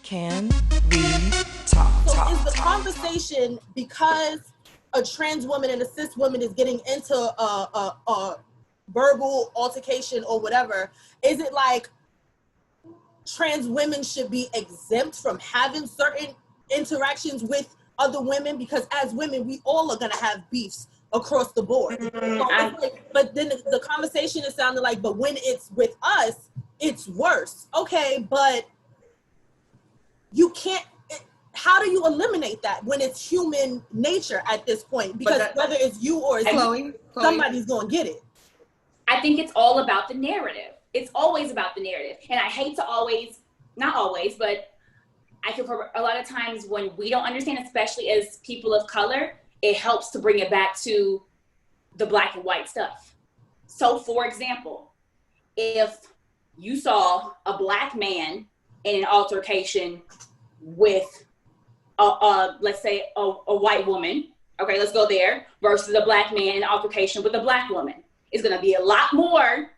Can we talk? So is the conversation because a trans woman and a cis woman is getting into a verbal altercation or whatever, is it like trans women should be exempt from having certain interactions with other women? Because as women, we all are gonna have beefs across the board. But then the conversation is sounding like, but when it's with us, it's worse. Okay, but you can't. How do you eliminate that when it's human nature at this point? Because whether it's you or it's me, somebody's gonna get it. I think it's all about the narrative. It's always about the narrative. And I hate to always, not always, but I feel for a lot of times when we don't understand, especially as people of color, it helps to bring it back to the black and white stuff. So for example, if you saw a black man in an altercation with let's say a white woman, okay, let's go there, versus a black man in an altercation with a black woman, it's gonna be a lot more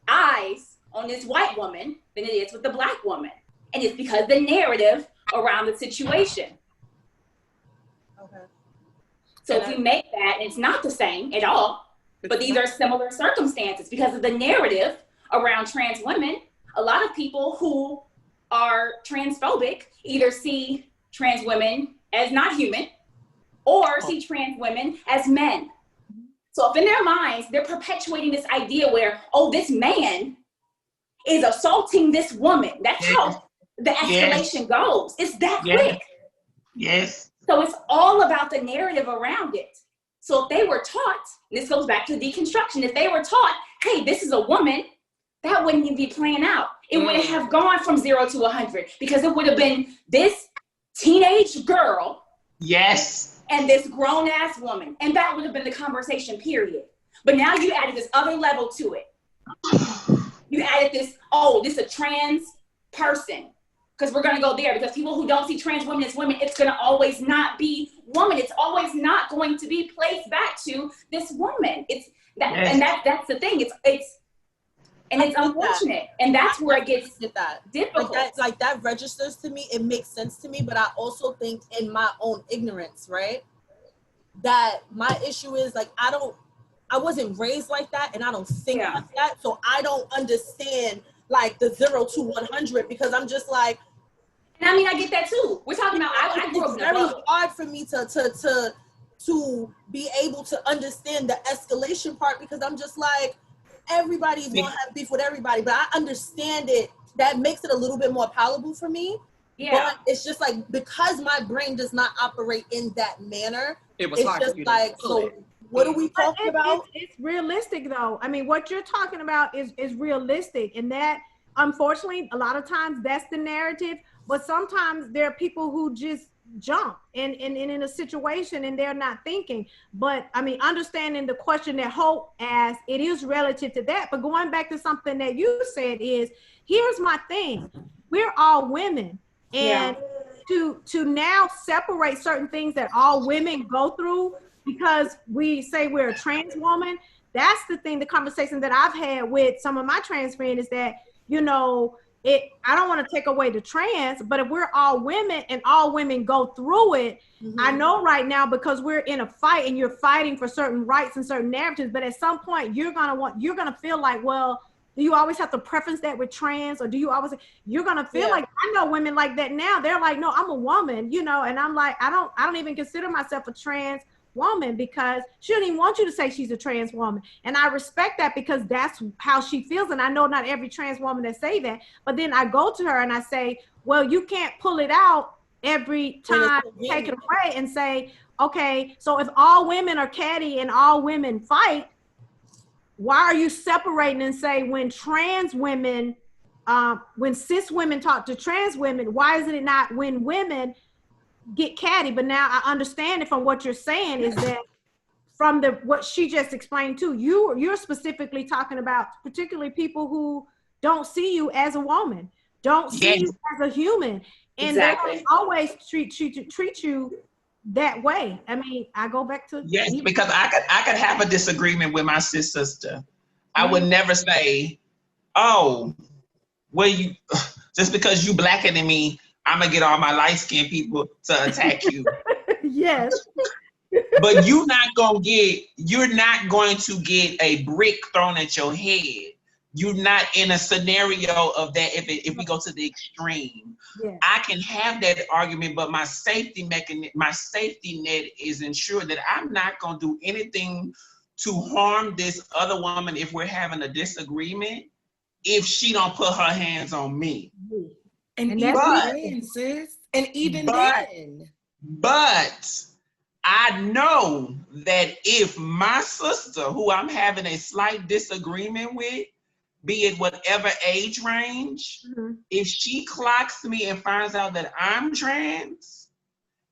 eyes on this white woman than it is with the black woman. And it's because the narrative around the situation. Okay. So if we make that, and it's not the same at all, but these are similar circumstances because of the narrative around trans women. A lot of people who are transphobic either see trans women as not human or see trans women as men. So if in their minds, they're perpetuating this idea where, oh, this man is assaulting this woman. That's how the escalation goes. It's that quick. Yes. So it's all about the narrative around it. So if they were taught, and this goes back to deconstruction, if they were taught, hey, this is a woman, that wouldn't even be playing out. It wouldn't have gone from 0 to 100 because it would have been this teenage girl. Yes. And this grown ass woman. And that would have been the conversation, period. But now you added this other level to it. You added this, oh, this is a trans person. Because we're going to go there because people who don't see trans women as women, it's going to always not be woman. It's always not going to be placed back to this woman. It's that, and that's the thing. It's unfortunate, and that's where it gets difficult. Like that registers to me. It makes sense to me, but I also think in my own ignorance, right, that my issue is like I wasn't raised like that, and I don't think like that, so I don't understand like the 0 to 100 because I'm just like. And I mean, I get that too. We're talking about. I grew up in a bubble. It's very hard for me to be able to understand the escalation part because I'm just like. Everybody's gonna have beef with everybody, but I understand it. That makes it a little bit more palatable for me. Yeah. But it's just like because my brain does not operate in that manner. It's hard just like so. What are we talking about? It's realistic though. I mean, what you're talking about is realistic, and that unfortunately a lot of times that's the narrative. But sometimes there are people who just jump in a situation and they're not thinking. But I mean, understanding the question that Hope asked, it is relative to that. But going back to something that you said is, here's my thing. We're all women. And to now separate certain things that all women go through because we say we're a trans woman, that's the thing, the conversation that I've had with some of my trans friends is that, you know, I don't want to take away the trans, but if we're all women and all women go through it, I know right now because we're in a fight and you're fighting for certain rights and certain narratives, but at some point you're gonna feel like, well, do you always have to preference that with trans, or do you always? You're gonna feel like, I know women like that now. They're like, no, I'm a woman, you know, and I'm like, I don't even consider myself a trans woman because she don't even want you to say she's a trans woman, and I respect that because that's how she feels. And I know not every trans woman that say that, but then I go to her and I say, well, you can't pull it out every time, take it away and say, okay, so if all women are catty and all women fight, why are you separating and say when trans women, when cis women talk to trans women, why is it not when women get catty? But now I understand it from what you're saying is that from what she just explained too, you're specifically talking about particularly people who don't see you as a woman, don't see you as a human, and they don't always treat you that way. I mean, I go back to because I could have a disagreement with my cis sister. I would never say, oh, well, Just because you blacker than me, I'm gonna get all my light-skinned people to attack you. Yes. But you're not going to get a brick thrown at your head. You're not in a scenario of that if we go to the extreme. Yeah. I can have that argument, but my safety net is ensured that I'm not going to do anything to harm this other woman if we're having a disagreement, if she don't put her hands on me. And And even that's then, sis. And even But- then. But I know that if my sister, who I'm having a slight disagreement with, be it whatever age range, Mhm. if she clocks me and finds out that I'm trans,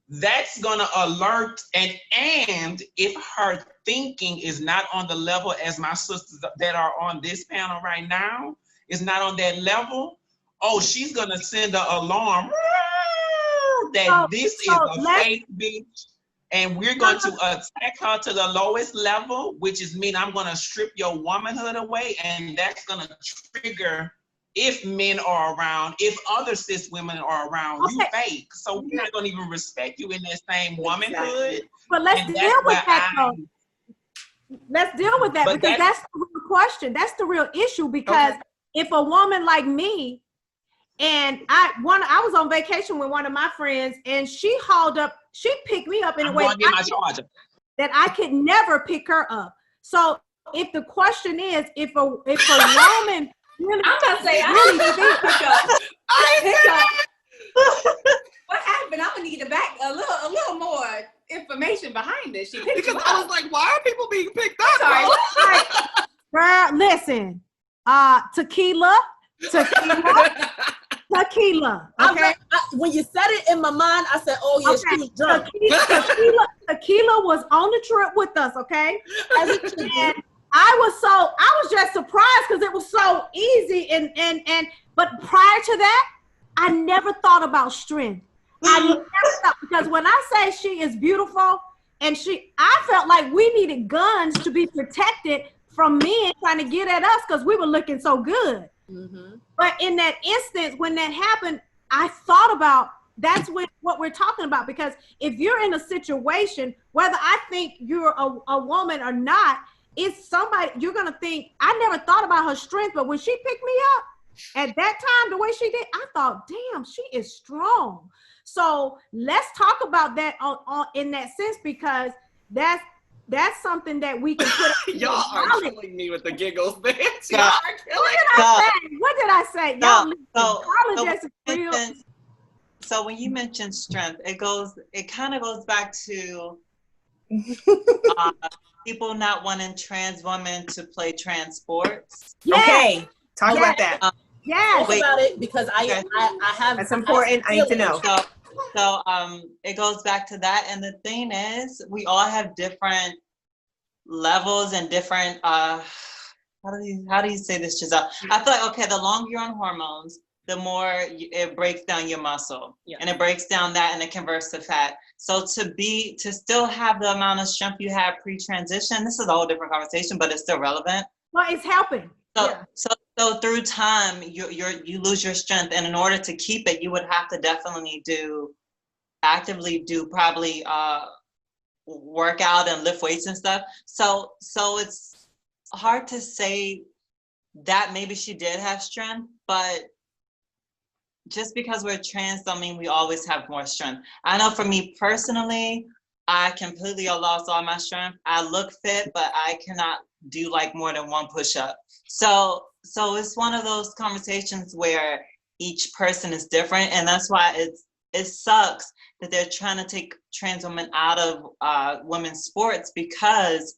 that's gonna alert, and if her thinking is not on the level as my sisters that are on this panel right now, is not on that level, she's gonna send an alarm that this is a fake bitch, and we're going to attack her to the lowest level, which is mean I'm gonna strip your womanhood away, and that's gonna trigger if men are around, if other cis women are around, you fake. So we're not gonna even respect you in that same womanhood. But let's And deal that's with where that though. Let's deal with that, But because that's the real question. That's the real issue, because if a woman like me, and I was on vacation with one of my friends, and she picked me up in a way that I could never pick her up. So if the question is, if a woman really, I'm gonna say really pick up. What happened? I'm gonna need a little more information behind this. Because I was like, why are people being picked up? Sorry. girl, listen, tequila. Okay. When you said it in my mind, I said, "Oh yeah, she was drunk." Tequila was on the trip with us. Okay. And I was just surprised because it was so easy, but prior to that, I never thought about strength. I never thought, because when I say she is beautiful, and I felt like we needed guns to be protected from men trying to get at us because we were looking so good. Mm-hmm. But in that instance, when that happened, I thought about that's what we're talking about. Because if you're in a situation, whether I think you're a woman or not, it's somebody you're gonna think. I never thought about her strength, but when she picked me up at that time, the way she did, I thought, damn, she is strong. So let's talk about that on in that sense, because that's something that we can put. Y'all are killing me with the giggles, man. Y'all are killing me. What did I say? Y'all So when you mention strength, it kind of goes back to people not wanting trans women to play trans sports. Yes. Okay, talk about that. Yes. Talk about it, because I have. That's important. I need to know. So it goes back to that, and the thing is, we all have different levels and different how do you say this, Giselle? I feel like, okay, the longer you're on hormones, the more it breaks down your muscle, and it breaks down that, and it converts to fat. So to still have the amount of strength you had pre-transition, this is a whole different conversation, but it's still relevant. Well, it's helping. So through time, you lose your strength, and in order to keep it, you would have to definitely actively do probably work out and lift weights and stuff. So it's hard to say that maybe she did have strength, but just because we're trans don't mean we always have more strength. I know for me personally, I completely lost all my strength. I look fit, but I cannot do like more than one push-up. So it's one of those conversations where each person is different, and that's why it sucks that they're trying to take trans women out of women's sports, because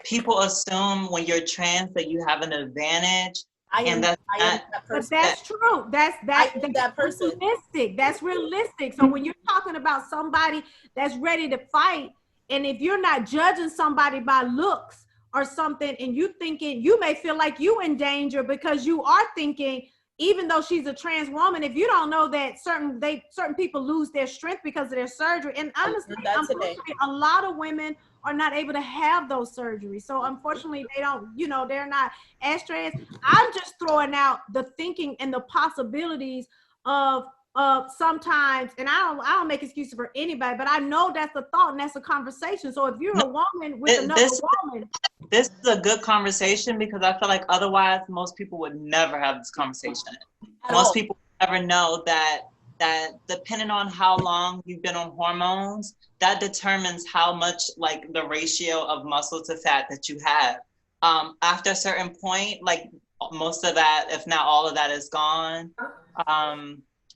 people assume when you're trans that you have an advantage. I am that person. But that's true. That's that person. Realistic. That's realistic. So when you're talking about somebody that's ready to fight, and if you're not judging somebody by looks or something, and you may feel like you in danger because you are thinking even though she's a trans woman, if you don't know that certain people lose their strength because of their surgery, and honestly, unfortunately, a lot of women are not able to have those surgeries. So unfortunately, they don't, they're not as trans. I'm just throwing out the thinking and the possibilities of sometimes, and I don't make excuses for anybody, but I know that's a thought and that's a conversation. So if you're a woman with another woman, this is a good conversation, because I feel like otherwise most people would never have this conversation. Most people never know that depending on how long you've been on hormones, that determines how much, like, the ratio of muscle to fat that you have. After a certain point, like, most of that, if not all of that, is gone.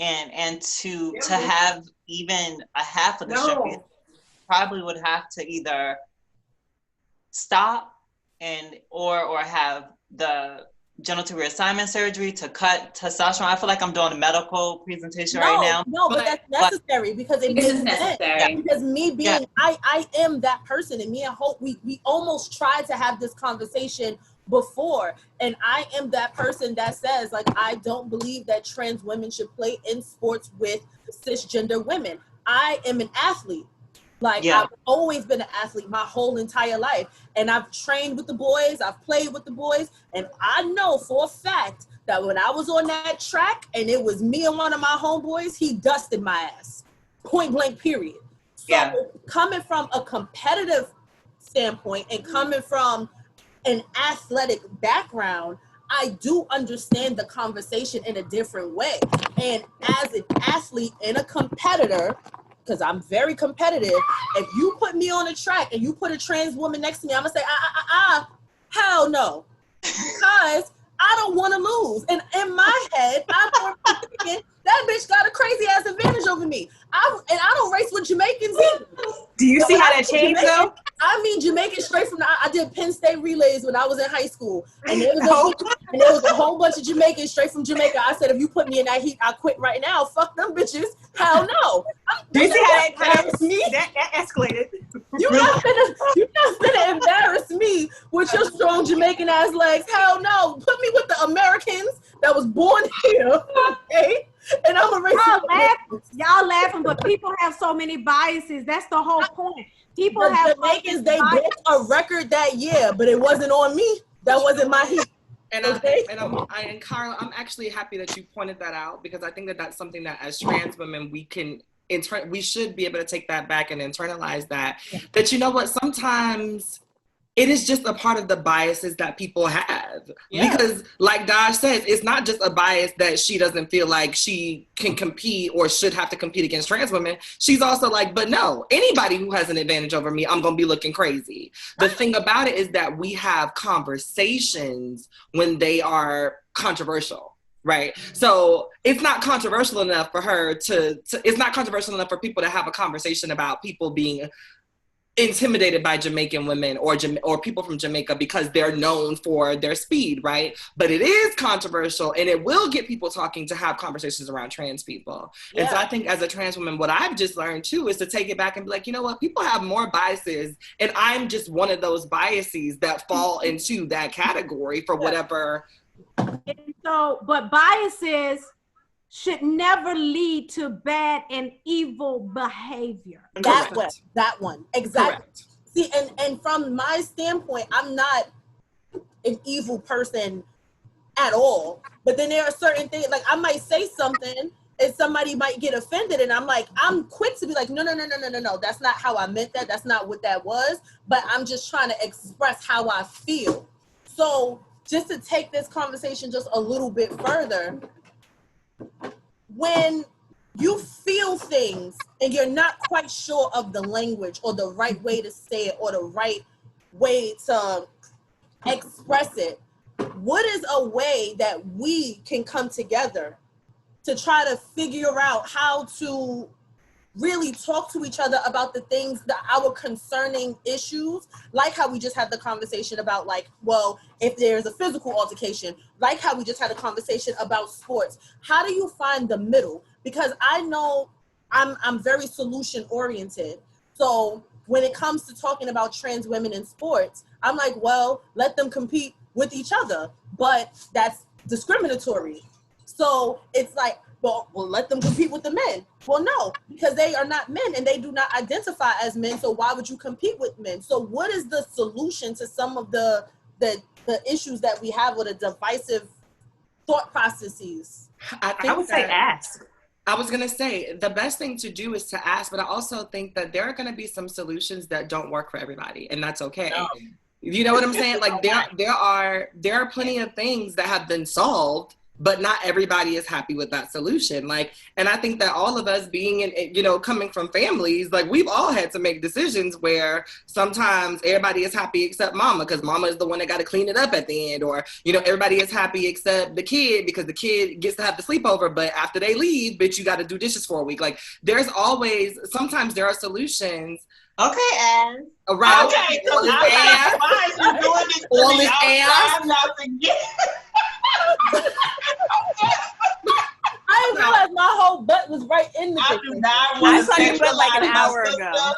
And to have even a half of the strength, probably would have to either stop or have the genital reassignment surgery to cut testosterone. I feel like I'm doing a medical presentation right now. No, but that's necessary, because it is necessary. Because me being, I am that person, and me and Hope, we almost tried to have this conversation before, and I am that person that says, like, I don't believe that trans women should play in sports with cisgender women. I am an athlete. Like, I've always been an athlete my whole entire life, and I've trained with the boys, I've played with the boys, and I know for a fact that when I was on that track and it was me and one of my homeboys, he dusted my ass, point blank, period. So coming from a competitive standpoint and coming from an athletic background, I do understand the conversation in a different way. And as an athlete and a competitor, because I'm very competitive, if you put me on a track and you put a trans woman next to me, I'm gonna say, hell no. Because I don't want to lose. And in my head, I'm thinking, that bitch got a crazy ass advantage over me. I don't race with Jamaicans either. Do you see how that changed though? I mean, Jamaican straight from I did Penn State relays when I was in high school. And there was a whole bunch of Jamaicans straight from Jamaica. I said, if you put me in that heat, I'll quit right now. Fuck them bitches. Hell no. Do you see how that escalated? You're not gonna embarrass me with your strong Jamaican ass legs. Hell no. Put me with the Americans that was born here. Okay? And I'm a racist. Y'all laughing, but people have so many biases. That's the whole point. People the have Jamaicans, they broke a record that year, but it wasn't on me. That wasn't my heat. And and Carla, I'm actually happy that you pointed that out, because I think that that's something that as trans women we should be able to take that back and internalize that. Yeah. That, you know what, sometimes it is just a part of the biases that people have. Yeah. Because like Daj says, it's not just a bias that she doesn't feel like she can compete or should have to compete against trans women. She's also like, but no, anybody who has an advantage over me, I'm going to be looking crazy. The thing about it is that we have conversations when they are controversial. Right. So it's not controversial enough for her it's not controversial enough for people to have a conversation about people being intimidated by Jamaican women or people from Jamaica because they're known for their speed, right? But it is controversial, and it will get people talking to have conversations around trans people. Yeah. And so I think as a trans woman, what I've just learned too is to take it back and be like, you know what, people have more biases, and I'm just one of those biases that fall into that category for whatever. And so, but biases should never lead to bad and evil behavior. That one. Exactly. Correct. See, and from my standpoint, I'm not an evil person at all. But then there are certain things, like I might say something and somebody might get offended, and I'm quick to be like, no, that's not how I meant that. That's not what that was. But I'm just trying to express how I feel. So just to take this conversation just a little bit further, when you feel things and you're not quite sure of the language or the right way to say it or the right way to express it, what is a way that we can come together to try to figure out how to really talk to each other about the things that our concerning issues, like how we just had the conversation about, like, well, if there's a physical altercation, like how we just had a conversation about sports. How do you find the middle? Because I know I'm very solution oriented. So when it comes to talking about trans women in sports, I'm like, well, let them compete with each other, but that's discriminatory. So it's like, well, let them compete with the men. Well, no, because they are not men and they do not identify as men. So why would you compete with men? So what is the solution to some of the issues that we have with a divisive thought processes? I would say ask. I was going to say the best thing to do is to ask, but I also think that there are going to be some solutions that don't work for everybody, and that's okay. No. You know what I'm saying? Like there are plenty of things that have been solved, but not everybody is happy with that solution. Like, and I think that all of us being in, you know, coming from families, like we've all had to make decisions where sometimes everybody is happy except mama, because mama is the one that got to clean it up at the end. Or, you know, everybody is happy except the kid because the kid gets to have the sleepover, but after they leave, bitch, you got to do dishes for a week. Like there's always, sometimes there are solutions. Okay, Anne. Around Okay, so all this ass. why is you doing this to All me? this I'm ass. trying not to get. I didn't realize my whole butt was right in the I picture. do not I want saw to you butt like an sexualize my hour sister. ago.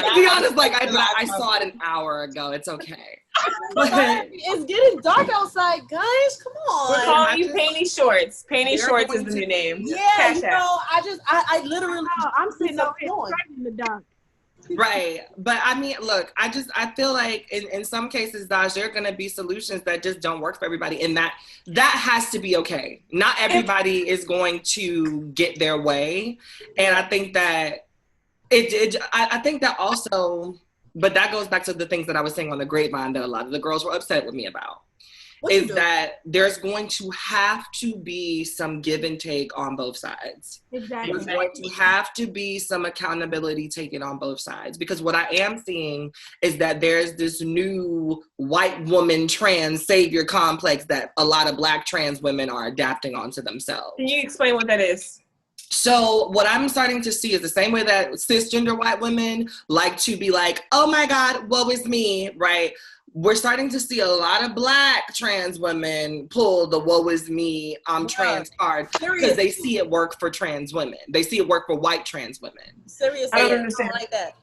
To be honest, like I saw it an hour ago. It's okay. But It's getting dark outside, guys. Come We're on. calling you Panty Shorts. Panty They're Shorts is going the to- new name. Yeah, Cash you App. know, I literally. Oh, I'm sitting over here on. straight in the dark. right. But I mean, look, I feel like in some cases, Daj, there are gonna be solutions that just don't work for everybody. And that has to be okay. Not everybody is going to get their way. And I think that I think that also, but that goes back to the things that I was saying on the grapevine that a lot of the girls were upset with me about. What you Is doing? that there's going to have to be some give and take on both sides. Exactly. There's going to have to be some accountability taken on both sides, because what I am seeing is that there's this new white woman trans savior complex that a lot of Black trans women are adapting onto themselves. Can you explain what that is? So what I'm starting to see is the same way that cisgender white women like to be like, oh my God, woe is me, right? We're starting to see a lot of Black trans women pull the woe is me, I'm trans card, because they see it work for trans women. They see it work for white trans women. Seriously, I don't I understand. don't like that.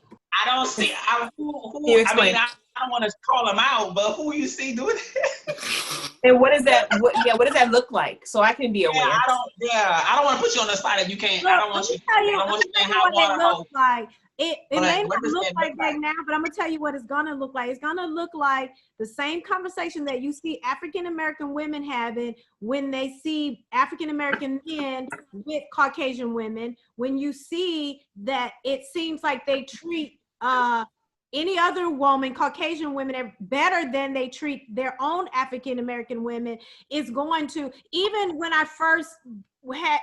I don't see. You explain. I don't want to call them out, but who you see doing it? And what does that? What does that look like? So I can be aware. I don't want to put you on the spot if you can't. Look, I don't want you. let me I don't want you tell in you hot what water it hole. looks like. It But may what not does look that like look that like? now, but I'm gonna tell you what it's gonna look like. It's gonna look like the same conversation that you see African American women having when they see African American men with Caucasian women. When you see that it seems like they treat any other woman, Caucasian women, better than they treat their own African American women, is going to, even when I first had,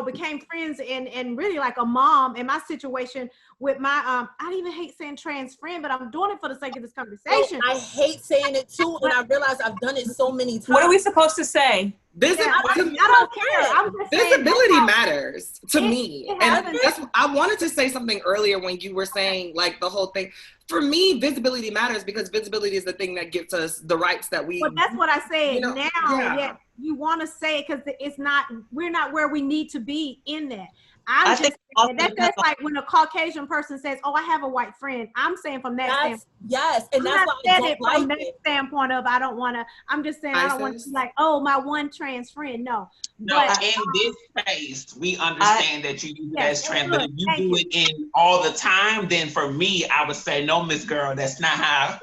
became friends and really like a mom in my situation with my, I don't even hate saying trans friend, but I'm doing it for the sake of this conversation. I hate saying it too, and I realize I've done it so many times. What are we supposed to say? Yeah, I don't care. I'm just saying Visibility that's how- matters to me. it And happens. that's, I wanted to say something earlier when you were saying like the whole thing. For me, visibility matters because visibility is the thing that gets us the rights that we. But that's what I said. You know, now, yeah. yeah, you want to say it because it's not. We're not where we need to be in that. I I'm think just also saying, that's depends just like when a Caucasian person says, "Oh, I have a white friend." I'm saying from that standpoint. Yes, and I'm that's not why I saying don't it from like that it. standpoint of I don't want to. I'm just saying I don't want to be like, "Oh, my one trans friend." No, No, but in this space, we understand that you use it Yes, as trans, but if you thank do you. it in all the time, then for me, I would say, no, Miss Girl, that's not how.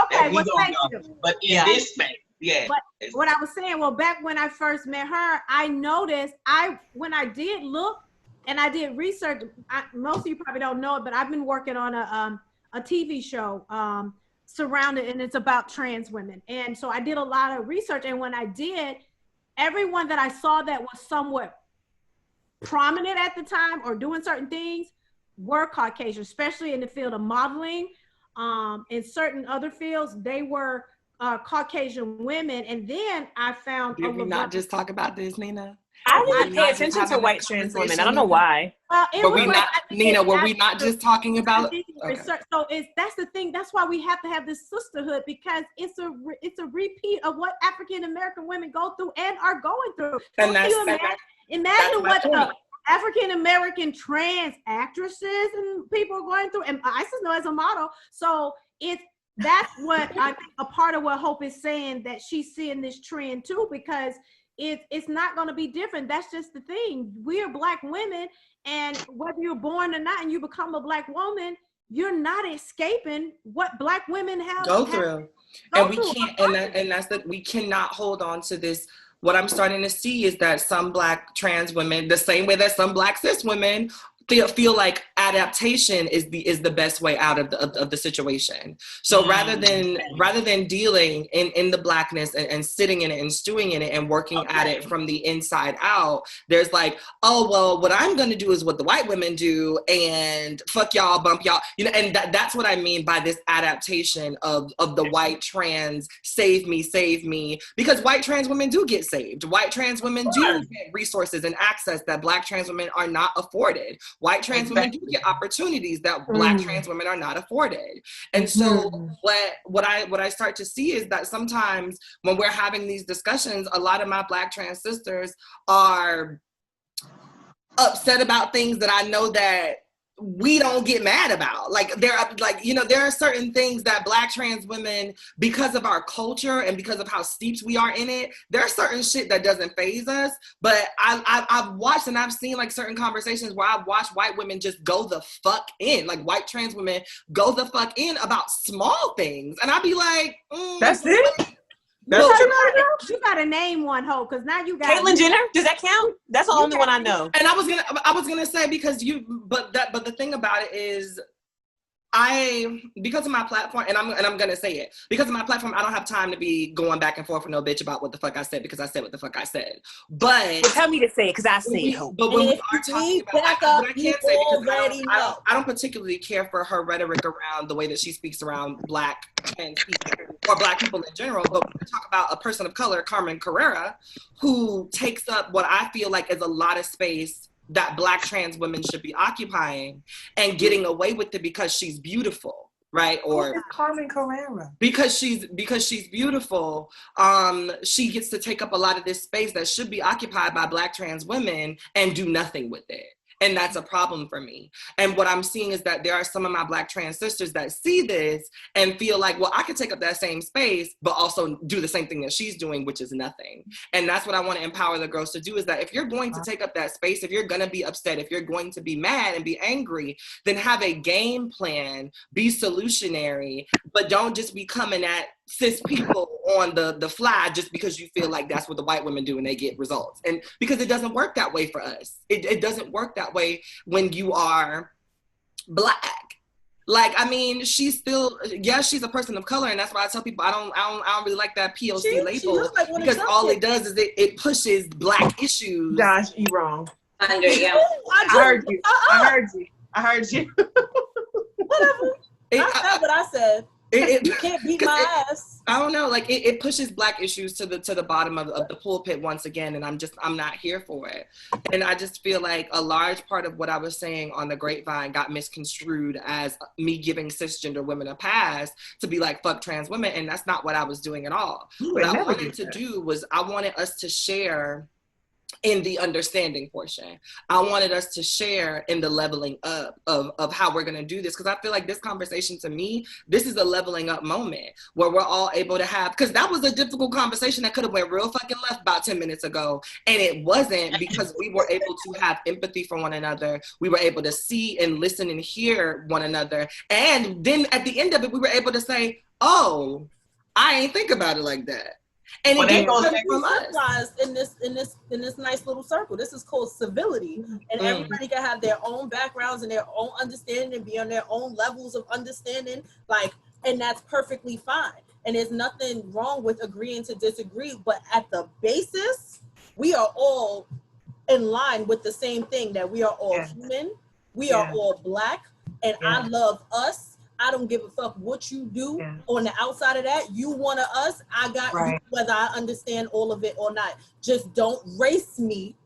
okay, we well, gonna thank go. you. But in Yeah. this space, yeah. But what I was saying, well, back when I first met her, I noticed when I did look and I did research, most of you probably don't know it, but I've been working on a TV show surrounded, and it's about trans women. And so I did a lot of research, and when I did, everyone that I saw that was somewhat prominent at the time or doing certain things were Caucasian, especially in the field of modeling, in certain other fields, they were Caucasian women. And then I found Did we not just talk about this, Nina? I We're didn't not pay just attention to having white this trans women. conversation, I don't know Nina. why. It Were was we like, not, I think Nina? it's Were we not just talking about? Okay. research. So that's the thing. That's why we have to have this sisterhood, because it's a repeat of what African American women go through and are going through. And Can you that's imagine my what point. African American trans actresses and people are going through? And Isis know as a model. So that's what I think a part of what Hope is saying, that she's seeing this trend too, because it's not going to be different. That's just the thing. We're Black women, and whether you're born or not and you become a Black woman, you're not escaping what Black women have go through. And we can't, and that's that we cannot hold on to this. What I'm starting to see is that some Black trans women, the same way that some Black cis women feel like adaptation is the best way out of the situation. So rather than dealing in the Blackness and sitting in it and stewing in it and working at it from the inside out, there's like, oh, well, what I'm going to do is what the white women do, and fuck y'all, bump y'all, and that's what I mean by this adaptation of the white trans save me, because white trans women do get saved. White trans women do get resources and access that Black trans women are not afforded. White trans women do get opportunities that Black trans women are not afforded. And so what I start to see is that sometimes when we're having these discussions, a lot of my Black trans sisters are upset about things that I know that we don't get mad about. Like there are certain things that Black trans women, because of our culture and because of how steeped we are in it, there are certain shit that doesn't faze us. But I've watched and I've seen like certain conversations where I've watched white women just go the fuck in, like white trans women go the fuck in about small things, and I'd be like, that's it. Well, you gotta name one, Hope, because now you got Caitlyn Jenner. Does that count? That's the only one I know. And I was gonna say, because but the thing about it is, because of my platform, and I'm gonna say it, because of my platform, I don't have time to be going back and forth with no bitch about what the fuck I said, because I said what the fuck I said. But tell me to say it, because I say it. But when we are talking about, what I can't say, because I don't particularly care for her rhetoric around the way that she speaks around Black trans people or Black people in general. But when we talk about a person of color, Carmen Carrera, who takes up what I feel like is a lot of space that Black trans women should be occupying and getting away with it because she's beautiful, right? Or Carmen Carrera. Because she's beautiful, she gets to take up a lot of this space that should be occupied by Black trans women and do nothing with it. And that's a problem for me. And what I'm seeing is that there are some of my Black trans sisters that see this and feel like, well, I could take up that same space, but also do the same thing that she's doing, which is nothing. And that's what I want to empower the girls to do, is that if you're going to take up that space, if you're going to be upset, if you're going to be mad and be angry, then have a game plan, be solutionary, but don't just be coming at cis people on the fly just because you feel like that's what the white women do and they get results. And because it doesn't work that way for us. It doesn't work that way when you are Black. Like, I mean, she's still, she's a person of color, and that's why I tell people I don't really like that POC label, because all it does is it pushes Black issues. Josh, you wrong. Under, yeah. I heard you. Whatever. I said what I said. You can't beat my ass. I don't know, like it pushes Black issues to the bottom of the pulpit once again, and I'm not here for it. And I just feel like a large part of what I was saying on the grapevine got misconstrued as me giving cisgender women a pass to be like, fuck trans women, and that's not what I was doing at all. What I wanted to do was I wanted us to share in the understanding portion. I wanted us to share in the leveling up of how we're going to do this, because I feel like this conversation, to me, this is a leveling up moment where we're all able to have, because that was a difficult conversation that could have went real fucking left about 10 minutes ago, and it wasn't, because we were able to have empathy for one another. We were able to see and listen and hear one another, and then at the end of it, we were able to say, oh, I ain't think about it like that. And it gets in this nice little circle. This is called civility, and everybody can have their own backgrounds and their own understanding and be on their own levels of understanding. Like, and that's perfectly fine. And there's nothing wrong with agreeing to disagree. But at the basis, we are all in line with the same thing, that we are all human. We are all Black, and I love us. I don't give a fuck what you do on the outside of that. You one of us, I got you, whether I understand all of it or not. Just don't race me,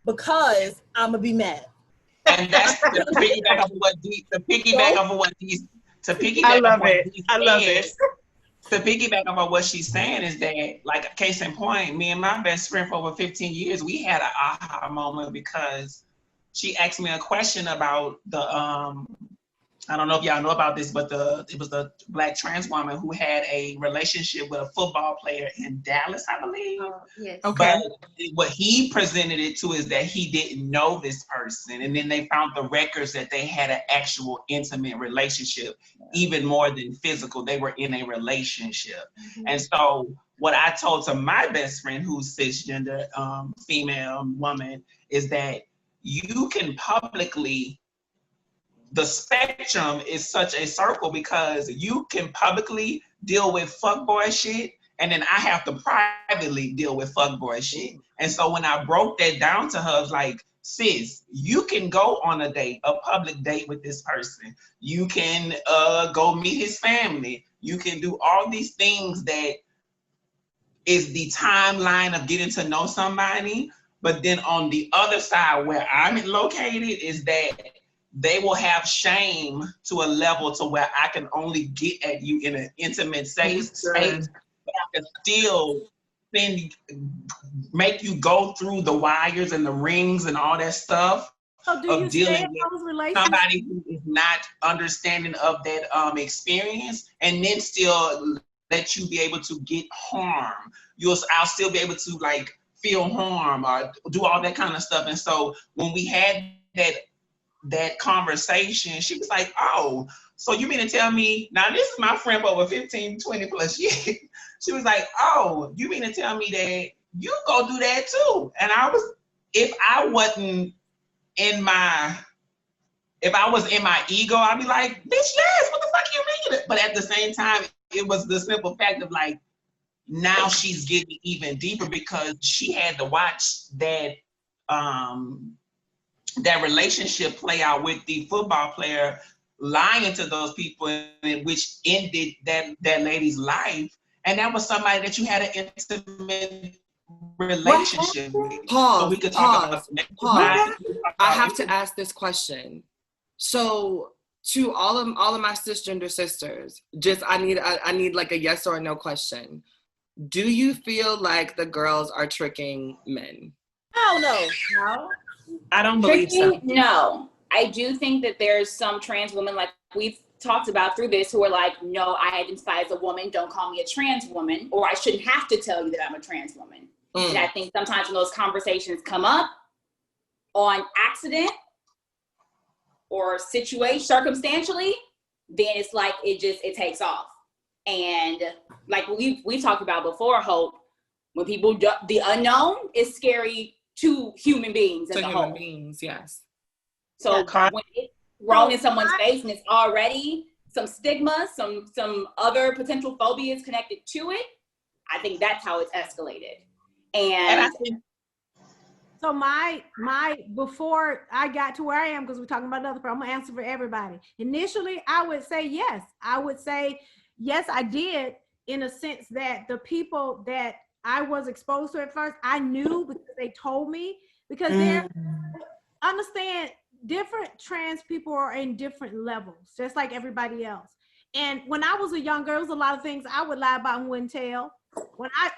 because I'm gonna be mad. And that's to piggyback off of what Dee To piggyback off of what she's saying is that, like, case in point, me and my best friend for over 15 years, we had an aha moment, because she asked me a question about I don't know if y'all know about this, but it was the Black trans woman who had a relationship with a football player in Dallas, I believe. Yes. Okay. But what he presented it to is that he didn't know this person. And then they found the records that they had an actual intimate relationship, even more than physical. They were in a relationship. And so what I told to my best friend who's cisgender, female woman, is that you can publicly, the spectrum is such a circle because you can publicly deal with fuckboy shit, and then I have to privately deal with fuckboy shit. And so when I broke that down to her, I was like, sis, you can go on a date, a public date with this person. You can go meet his family. You can do all these things that is the timeline of getting to know somebody. But then on the other side where I'm located is that they will have shame to a level to where I can only get at you in an intimate safe space, but I can still make you go through the wires and the rings and all that stuff. So do you stay in those relationships? Somebody who is not understanding of that experience, and then still let you be able to get harm. I'll still be able to like feel harm or do all that kind of stuff. And so when we had that conversation, she was like, oh, so you mean to tell me, now this is my friend for over 15, 20 plus years. She was like, oh, you mean to tell me that you go do that too? And if I was in my ego, I'd be like, bitch, yes, what the fuck you mean? But at the same time, it was the simple fact of like, now she's getting even deeper because she had to watch that relationship play out with the football player lying to those people, which ended that lady's life. And that was somebody that you had an intimate relationship with. Pause. So we could talk about I have to ask this question. So to all of my cisgender sisters, I need like a yes or a no question. Do you feel like the girls are tricking men? Oh no. I don't believe so. No. I do think that there's some trans women, like we've talked about through this, who are like, no, I identify as a woman, don't call me a trans woman, or I shouldn't have to tell you that I'm a trans woman. And I think sometimes when those conversations come up on accident or circumstantially, then it's like it takes off. And like we talked about before, Hope, when people the unknown is scary to human beings as a whole. Human beings, yes. So when it's thrown in someone's face and it's already some stigma, some other potential phobias connected to it, I think that's how it's escalated. And I think so my before I got to where I am, because we're talking about another problem, I'm gonna answer for everybody. Initially, I would say yes. I would say yes, I did, in a sense that the people that I was exposed to at first, I knew because they told me, because they're understand different trans people are in different levels, just like everybody else. And when I was a young girl, there was a lot of things I would lie about and wouldn't tell.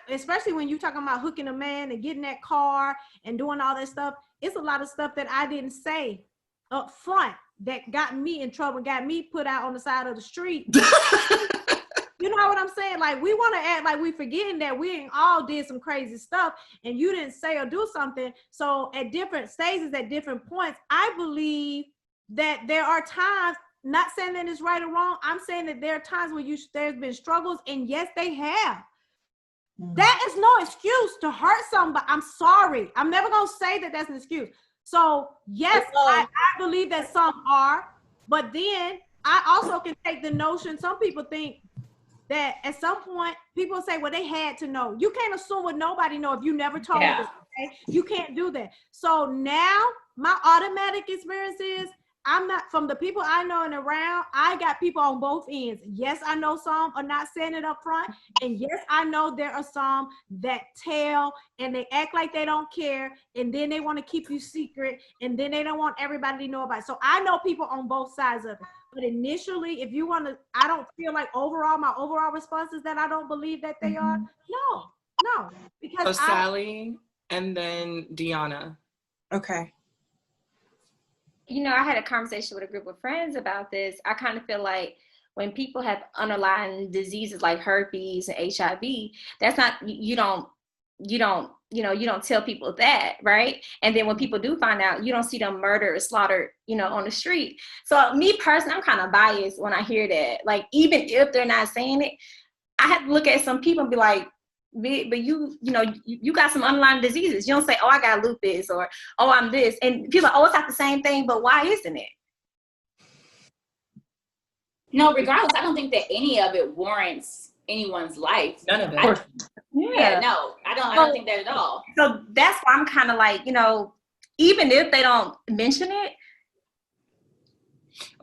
Especially when you're talking about hooking a man and getting that car and doing all that stuff, it's a lot of stuff that I didn't say up front that got me in trouble, got me put out on the side of the street. You know what I'm saying? Like, we want to act like we forgetting that we ain't all did some crazy stuff and you didn't say or do something. So at different stages, at different points, I believe that there are times, not saying that it's right or wrong, I'm saying that there are times where there's been struggles, and yes, they have. That is no excuse to hurt somebody. I'm sorry. I'm never going to say that that's an excuse. So yes, I believe that some are, but then I also can take the notion, some people think that at some point people say, well, they had to know. You can't assume what nobody know if you never told them. Okay? You can't do that. So now my automatic experience is, I'm not, from the people I know and around, I got people on both ends. Yes, I know some are not saying it up front. And yes, I know there are some that tell and they act like they don't care. And then they want to keep you secret. And then they don't want everybody to know about it. So I know people on both sides of it. But initially, if you want to, I don't feel like my overall response is that I don't believe that they are. No. Because so Sally and then Deanna. Okay. you know, I had a conversation with a group of friends about this. I kind of feel like when people have underlying diseases like herpes and HIV, that's not, you don't tell people that, right? And then when people do find out, you don't see them murdered or slaughtered, on the street. So me personally, I'm kind of biased when I hear that. Like, even if they're not saying it, I have to look at some people and be like, but you got some underlying diseases. You don't say, oh, I got lupus, or, oh, I'm this. And people are like, oh, it's not the same thing, but why isn't it? No, regardless, I don't think that any of it warrants anyone's life. None of it. Yeah, no, I don't think that at all. So that's why I'm kind of like, even if they don't mention it.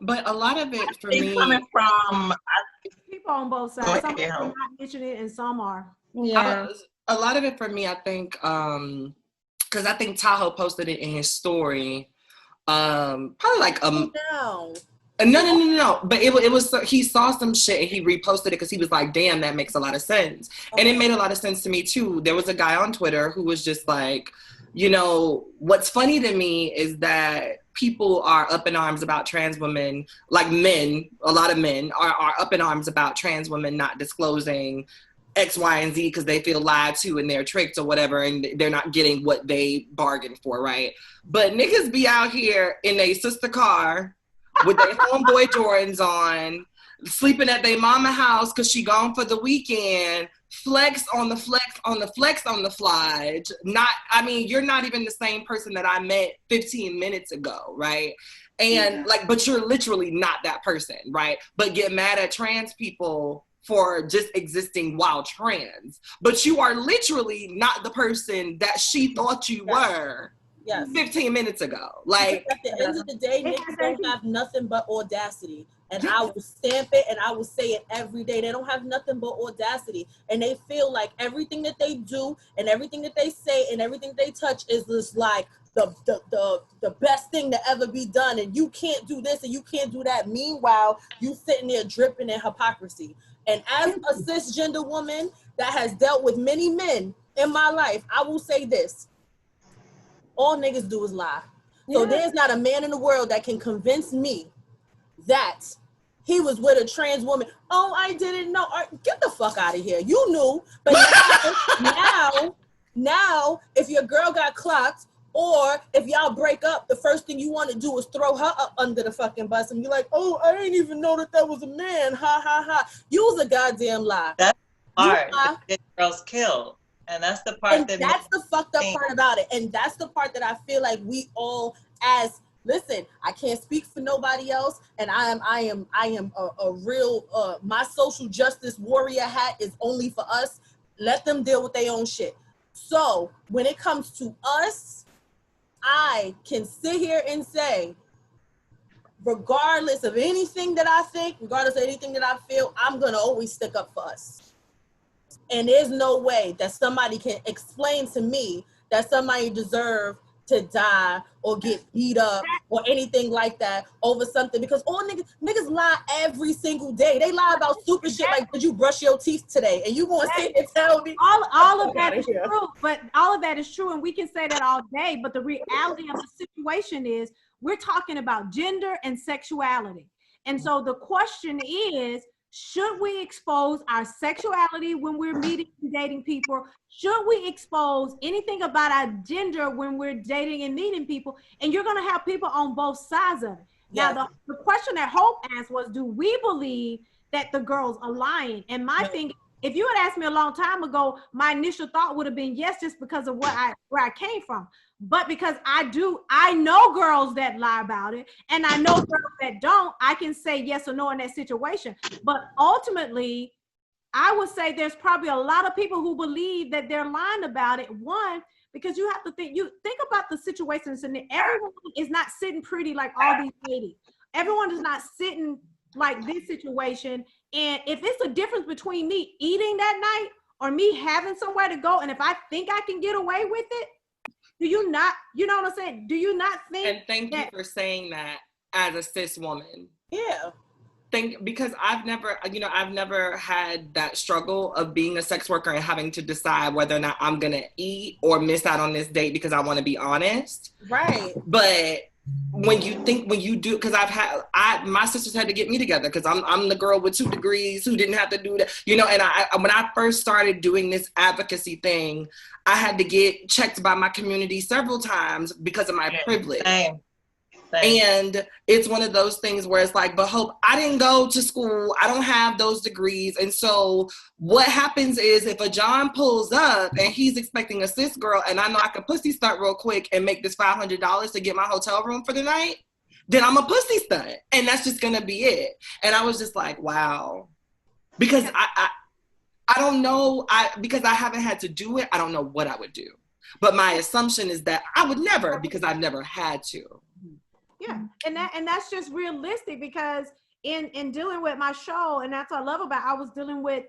But a lot of it for me, coming from People on both sides. Some people are not mentioning it, and some are. Yeah. A lot of it for me, I think, because I think Tahoe posted it in his story, probably like No. No. But it was he saw some shit and he reposted it because he was like, damn, that makes a lot of sense. And it made a lot of sense to me too. There was a guy on Twitter who was just like, what's funny to me is that people are up in arms about trans women, like men, a lot of men are up in arms about trans women not disclosing X, Y, and Z because they feel lied to and they're tricked or whatever, and they're not getting what they bargained for, right? But niggas be out here in a sister car with their homeboy Jordans on, sleeping at their mama house because she gone for the weekend, flex on the fly. You're not even the same person that I met 15 minutes ago, right? And but you're literally not that person, right? But get mad at trans people for just existing while trans. But you are literally not the person that she thought you were. Yes. 15 minutes ago. Like, at the end of the day, niggas don't have nothing but audacity. And I will stamp it and I will say it every day. They don't have nothing but audacity. And they feel like everything that they do and everything that they say and everything they touch is just like the best thing to ever be done. And you can't do this and you can't do that. Meanwhile, you sitting there dripping in hypocrisy. And as a cisgender woman that has dealt with many men in my life, I will say this. All niggas do is lie. So there's not a man in the world that can convince me that he was with a trans woman. Oh, I didn't know. Get the fuck out of here. You knew. But now, if your girl got clocked or if y'all break up, the first thing you want to do is throw her up under the fucking bus and be like, oh, I didn't even know that was a man. Ha, ha, ha. Use a goddamn lie. That's hard. The girls killed. And that's the part that's the fucked up part about it. And that's the part that I feel like we all listen, I can't speak for nobody else. And I am a real, my social justice warrior hat is only for us. Let them deal with their own shit. So when it comes to us, I can sit here and say, regardless of anything that I think, regardless of anything that I feel, I'm going to always stick up for us. And there's no way that somebody can explain to me that somebody deserved to die or get beat up or anything like that over something, because all niggas lie every single day. They lie about stupid shit like, did you brush your teeth today? And you gonna sit and tell me all of that is true, but all of that is true, and we can say that all day, but the reality of the situation is we're talking about gender and sexuality. And so the question is, should we expose our sexuality when we're meeting and dating people? Should we expose anything about our gender when we're dating and meeting people? And you're going to have people on both sides of it. Yes. Now, the question that Hope asked was, do we believe that the girls are lying? And my thing, if you had asked me a long time ago, my initial thought would have been yes, just because of where I came from. But because I know girls that lie about it, and I know girls that don't, I can say yes or no in that situation. But ultimately, I would say there's probably a lot of people who believe that they're lying about it. One, because you have to think about the situations, and everyone is not sitting pretty like all these ladies. Everyone is not sitting like this situation. And if it's a difference between me eating that night or me having somewhere to go, and if I think I can get away with it, do you not, you know what I'm saying? Do you not think? And thank you for saying that as a cis woman. Yeah. Because I've never had that struggle of being a sex worker and having to decide whether or not I'm gonna eat or miss out on this date because I want to be honest. Right. But when you do, because my sisters had to get me together because I'm the girl with 2 degrees who didn't have to do that, you know. And when I first started doing this advocacy thing, I had to get checked by my community several times because of my privilege. Same. And it's one of those things where it's like, but Hope, I didn't go to school. I don't have those degrees. And so what happens is if a John pulls up and he's expecting a cis girl and I know I can pussy stunt real quick and make this $500 to get my hotel room for the night, then I'm a pussy stunt. And that's just going to be it. And I was just like, wow. Because I don't know, because I haven't had to do it, I don't know what I would do. But my assumption is that I would never, because I've never had to. Yeah, and that's just realistic, because in dealing with my show, and that's what I love about it, I was dealing with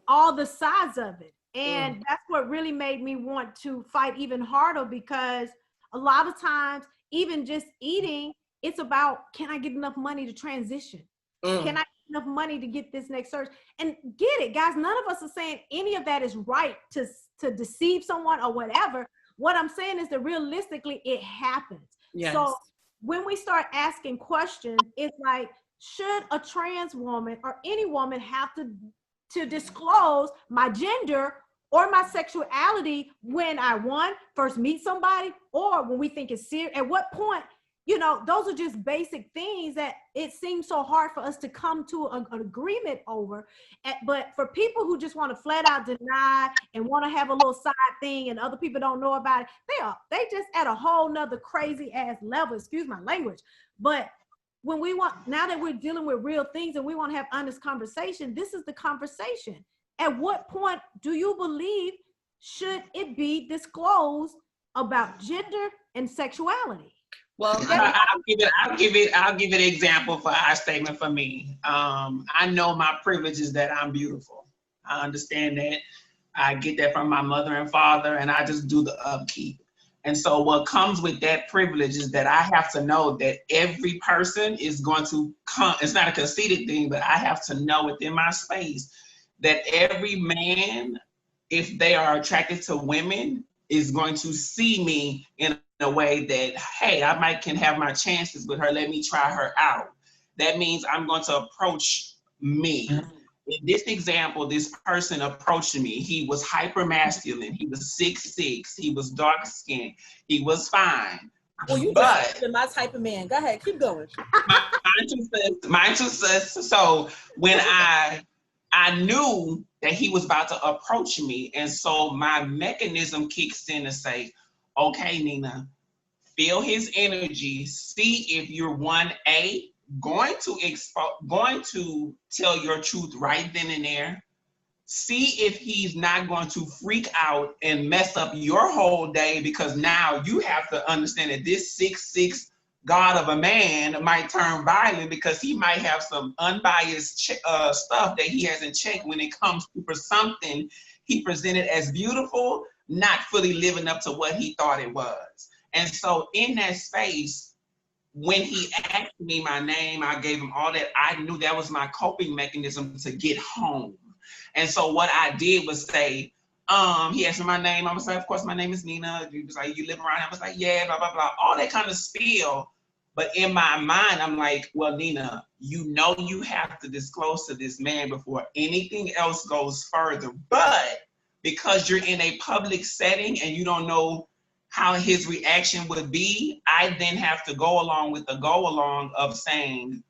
all the sides of it. And that's what really made me want to fight even harder, because a lot of times, even just eating, it's about, can I get enough money to transition? Can I get enough money to get this next surgery? And get it, guys, none of us are saying any of that is right to deceive someone or whatever. What I'm saying is that realistically, it happens. Yes. So when we start asking questions, it's like, should a trans woman or any woman have to disclose my gender or my sexuality when I first meet somebody, or when we think it's serious? At what point? You know, those are just basic things that it seems so hard for us to come to an agreement over. But for people who just want to flat out deny and want to have a little side thing and other people don't know about it, they just at a whole nother crazy ass level, excuse my language. But when now that we're dealing with real things and we want to have honest conversation, this is the conversation. At what point do you believe should it be disclosed about gender and sexuality? Well, I'll give it an example for our statement for me. I know my privilege is that I'm beautiful. I understand that. I get that from my mother and father, and I just do the upkeep. And so what comes with that privilege is that I have to know that every person is going to come. It's not a conceited thing, but I have to know within my space that every man, if they are attracted to women, is going to see me in a way that, hey, I can have my chances with her. Let me try her out. That means I'm going to approach me. In this example, this person approached me. He was hyper masculine. He was 6'6". He was dark skinned. He was fine. Well, you just my type of man. Go ahead, keep going. Mine too, sis. So when I knew that he was about to approach me, and so my mechanism kicks in to say, okay, Nina, feel his energy, see if you're 1A, going to tell your truth right then and there. See if he's not going to freak out and mess up your whole day, because now you have to understand that this 6'6" God of a man might turn violent because he might have some unbiased stuff that he hasn't checked when it comes to something he presented as beautiful, not fully living up to what he thought it was. And so in that space, when he asked me my name, I gave him all that. I knew that was my coping mechanism to get home. And so what I did was say, he asked me my name. I was like, of course, my name is Nina. He was like, you live around? I was like, yeah, blah, blah, blah. All that kind of spiel. But in my mind, I'm like, well, Nina, you know you have to disclose to this man before anything else goes further. But because you're in a public setting and you don't know how his reaction would be, I then have to go along with the go-along of saying,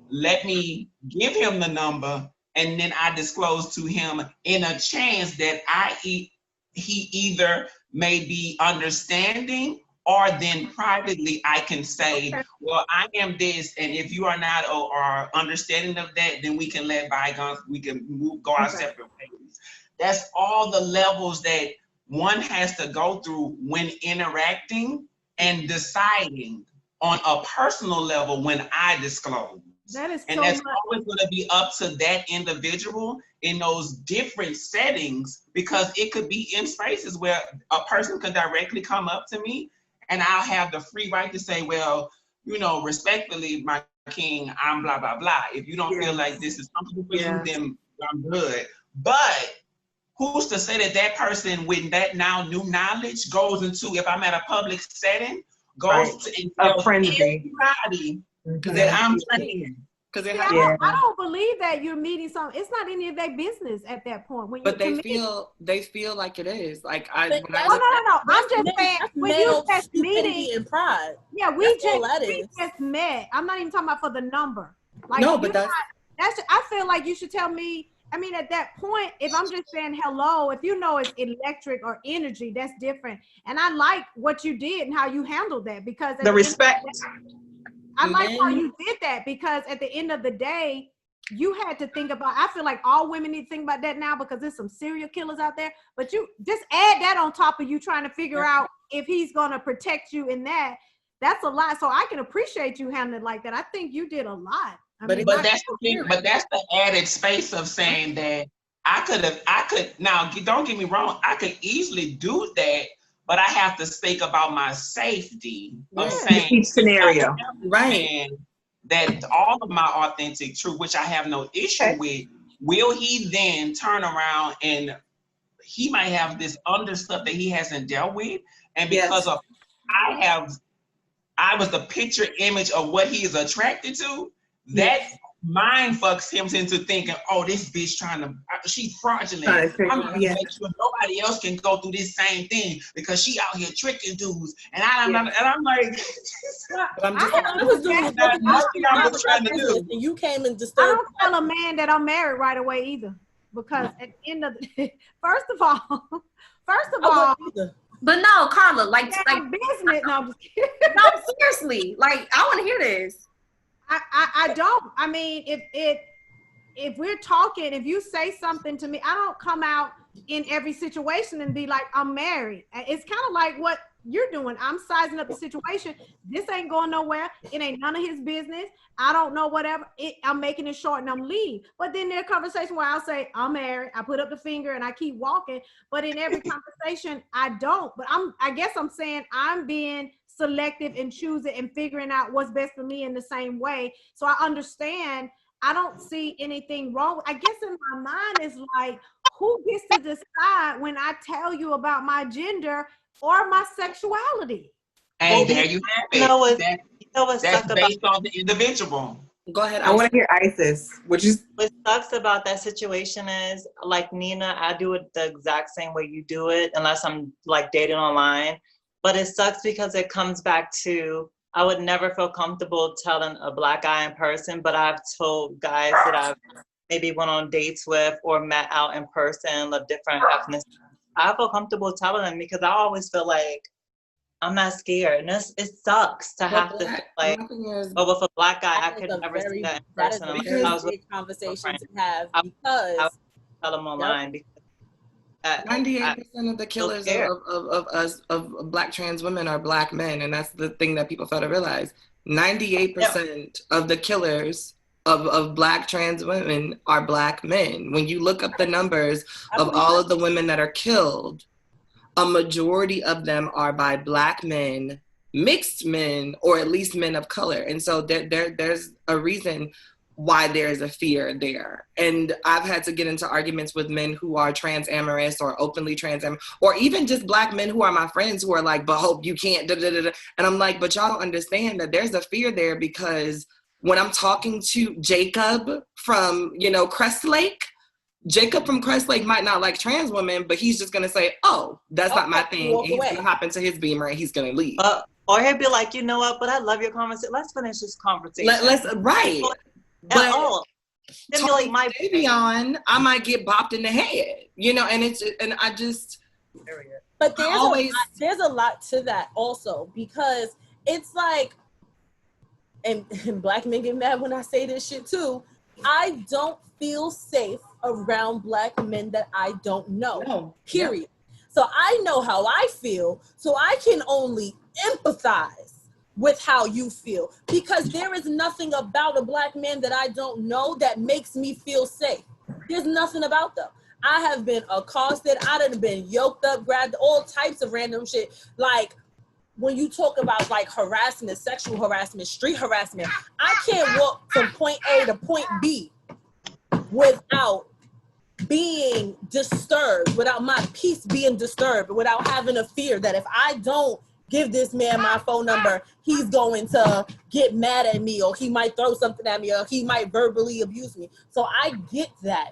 let me give him the number, and then I disclose to him in a chance that he either may be understanding, or then privately I can say, well, I am this, and if you are not or understanding of that, then we can let bygones, we can go our separate ways. That's all the levels that one has to go through when interacting and deciding on a personal level when I disclose. That is and so that's much. always going to be up to that individual in those different settings, because it could be in spaces where a person could directly come up to me and I'll have the free right to say, well, you know, respectfully, my king, I'm blah, blah, blah. If you don't feel like this is comfortable for you, then I'm good. But who's to say that that person with that now new knowledge goes into, if I'm at a public setting goes to and A tells frenzy. everybody that I'm trans. Because See, I don't believe that you're meeting some. It's not any of their business at that point. When but you they feel like it is. Like But when I Oh, look no. I'm just That's saying when you male just stupidity meeting. and pride. Yeah, we That's all that is. just met. I'm not even talking about for the number. Like, no, you're but that's that's. I feel like you should tell me. I mean, at that point, if I'm just saying hello, if you know it's electric or energy, that's different. And I like what you did and how you handled that because at The the end of respect. I like how Men- you did that because at the end of the day, you had to think about. I feel like all women need to think about that now because there's some serial killers out there. But you just add that on top of you trying to figure out if he's gonna protect you in that. That's a lot. So I can appreciate you handling it like that. I think you did a lot. But But that's the thing. But that's the added space of saying that I could. Now, don't get me wrong. I could easily do that, but I have to think about my safety of saying Each scenario. right. and that all of my authentic truth, which I have no issue with, will he then turn around and he might have this other stuff that he hasn't dealt with, and because of I was the picture image of what he is attracted to. That mind fucks him into thinking, oh, this bitch she's fraudulent. I'm gonna make sure nobody else can go through this same thing because she out here tricking dudes. And I'm like, But I'm just I was doing it. That's nothing I was trying to do. And you came and I disturbed. don't tell a man that I'm married right away either, because at the end of the, first of all, I wouldn't either. But no, Carla, like business. No, I'm just kidding. no, seriously, like I want to hear this. I don't. I mean, if we're talking, if you say something to me, I don't come out in every situation and be like, I'm married. It's kind of like what you're doing. I'm sizing up the situation. This ain't going nowhere. It ain't none of his business. I don't know, whatever. I'm making it short and I'm leave. But then there's a conversation where I'll say, I'm married. I put up the finger and I keep walking. But in every conversation, I don't. But I guess I'm saying I'm being selective and choosing and figuring out what's best for me in the same way. So I understand. I don't see anything wrong. I guess in my mind is like, who gets to decide when I tell you about my gender or my sexuality? And there you have it. You know what's That's sucked based on the individual. go ahead. I want to hear Isis, which is What sucks about that situation is, like Nina, I do it the exact same way you do it, unless I'm like dating online. But it sucks because it comes back to, I would never feel comfortable telling a Black guy in person, but I've told guys that I've maybe went on dates with or met out in person of different ethnicities. I feel comfortable telling them because I always feel like I'm not scared. And it sucks to have to like, but with a Black guy, I could never see that in That is person. a Unless very I was with big conversation to have I because tell them online because 98% of the killers of Black trans women are Black men, and that's the thing that people fail to realize. 98% of the killers of Black trans women are Black men. When you look up the numbers of all of the women that are killed, a majority of them are by Black men, mixed men, or at least men of color. And so there's a reason why there is a fear there. And I've had to get into arguments with men who are trans amorous or openly trans amorous, or even just Black men who are my friends who are like, but Hope, you can't, da, da, da, da. And I'm like, but y'all don't understand that there's a fear there, because when I'm talking to Jacob from, Crest Lake, Jacob from Crest Lake might not like trans women, but he's just going to say, oh, that's not my thing. And he's going to hop into his Beamer and he's going to leave. or he'd be like, you know what, but I love your conversation. Let's finish this conversation. Right. But then be like, my Davion, I might get bopped in the head, and I just. But there's a lot to that also, because it's like, and Black men get mad when I say this shit too, I don't feel safe around Black men that I don't know. No. Period. Yeah. So I know how I feel, so I can only empathize with how you feel, because there is nothing about a Black man that I don't know that makes me feel safe. There's nothing about them. I have been accosted, I done been yoked up, grabbed, all types of random shit. Like, when you talk about like harassment, sexual harassment, street harassment, I can't walk from point A to point B without being disturbed, without my peace being disturbed, without having a fear that if I don't give this man my phone number, he's going to get mad at me, or he might throw something at me, or he might verbally abuse me. So I get that.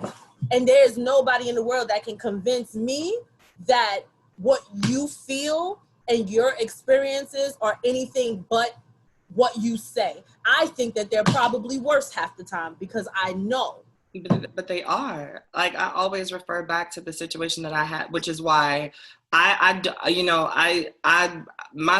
And there's nobody in the world that can convince me that what you feel and your experiences are anything but what you say. I think that they're probably worse half the time because I know. But they are. Like, I always refer back to the situation that I had, which is why my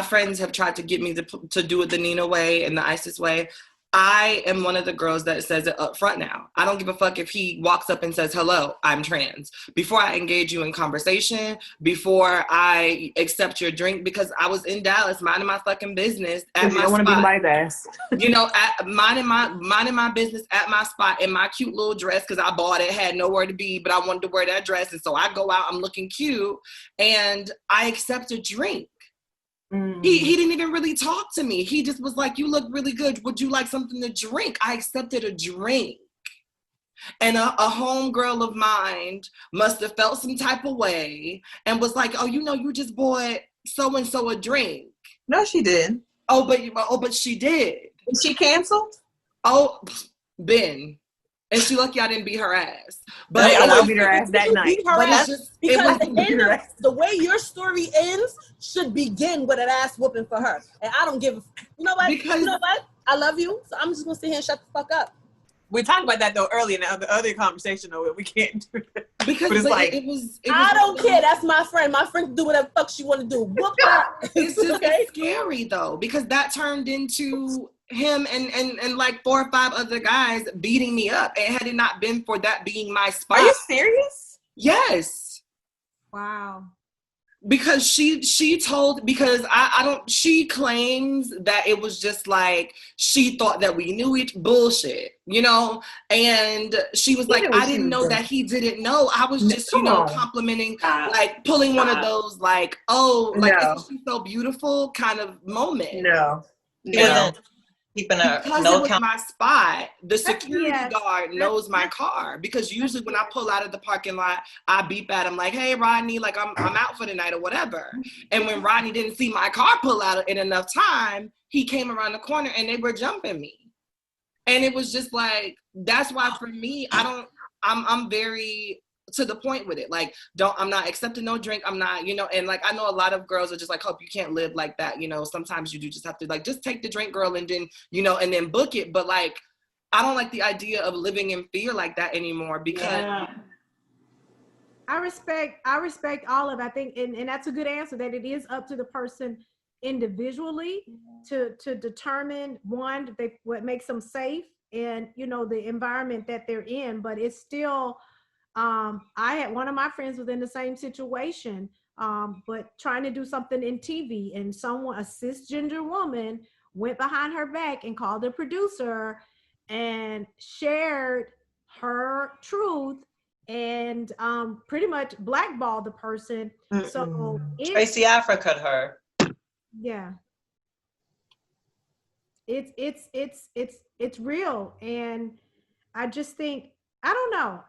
friends have tried to get me to do it the Nina way and the Isis way. I am one of the girls that says it up front now. I don't give a fuck if he walks up and says, hello, I'm trans. Before I engage you in conversation, before I accept your drink, because I was in Dallas minding my fucking business at my spot. You don't want to be my ass. You know, minding my business at my spot in my cute little dress because I bought it, had nowhere to be, but I wanted to wear that dress. And so I go out, I'm looking cute, and I accept a drink. He didn't even really talk to me. He just was like, you look really good. Would you like something to drink? I accepted a drink. And a homegirl of mine must have felt some type of way and was like, oh, you know, you just bought so-and-so a drink. No, she did. Oh, but she did. Is she canceled? Oh, Ben. And she lucky I didn't beat her ass. But I would beat her ass that night. The way your story ends should begin with an ass whooping for her. And I don't give a, you know what? I love you. So I'm just gonna sit here and shut the fuck up. We talked about that though earlier in the other conversation though. We can't do that. Because but it's like it was I don't care. That's my friend. My friend can do whatever the fuck she want to do. Whoop her. It's just scary though, because that turned into him and like 4 or 5 other guys beating me up. And had it not been for that being my spot. Are you serious? Yes. Wow. Because she told, because she claims that it was just like, she thought that we knew it, bullshit, you know? And she was like, I didn't know that he didn't know. I was just, complimenting, like pulling one of those like, oh, like, isn't she so beautiful kind of moment. No. Keeping because it was my spot. The security guard knows my car, because usually when I pull out of the parking lot, I beep at him like, hey, Rodney, like I'm out for the night or whatever. And when Rodney didn't see my car pull out in enough time, he came around the corner and they were jumping me. And it was just like, that's why for me, I'm very to the point with it. Like, I'm not accepting no drink. I'm not, and like, I know a lot of girls are just like, hope you can't live like that. Sometimes you do just have to like, just take the drink, girl, and then, and then book it. But like, I don't like the idea of living in fear like that anymore, because I respect all of it. I think, and that's a good answer, that it is up to the person individually to determine what makes them safe and, the environment that they're in. But it's still, I had one of my friends was in the same situation, but trying to do something in TV, and a cisgender woman went behind her back and called the producer and shared her truth and pretty much blackballed the person. So Tracy Africa her. Yeah. It's real, and I just think, I don't know.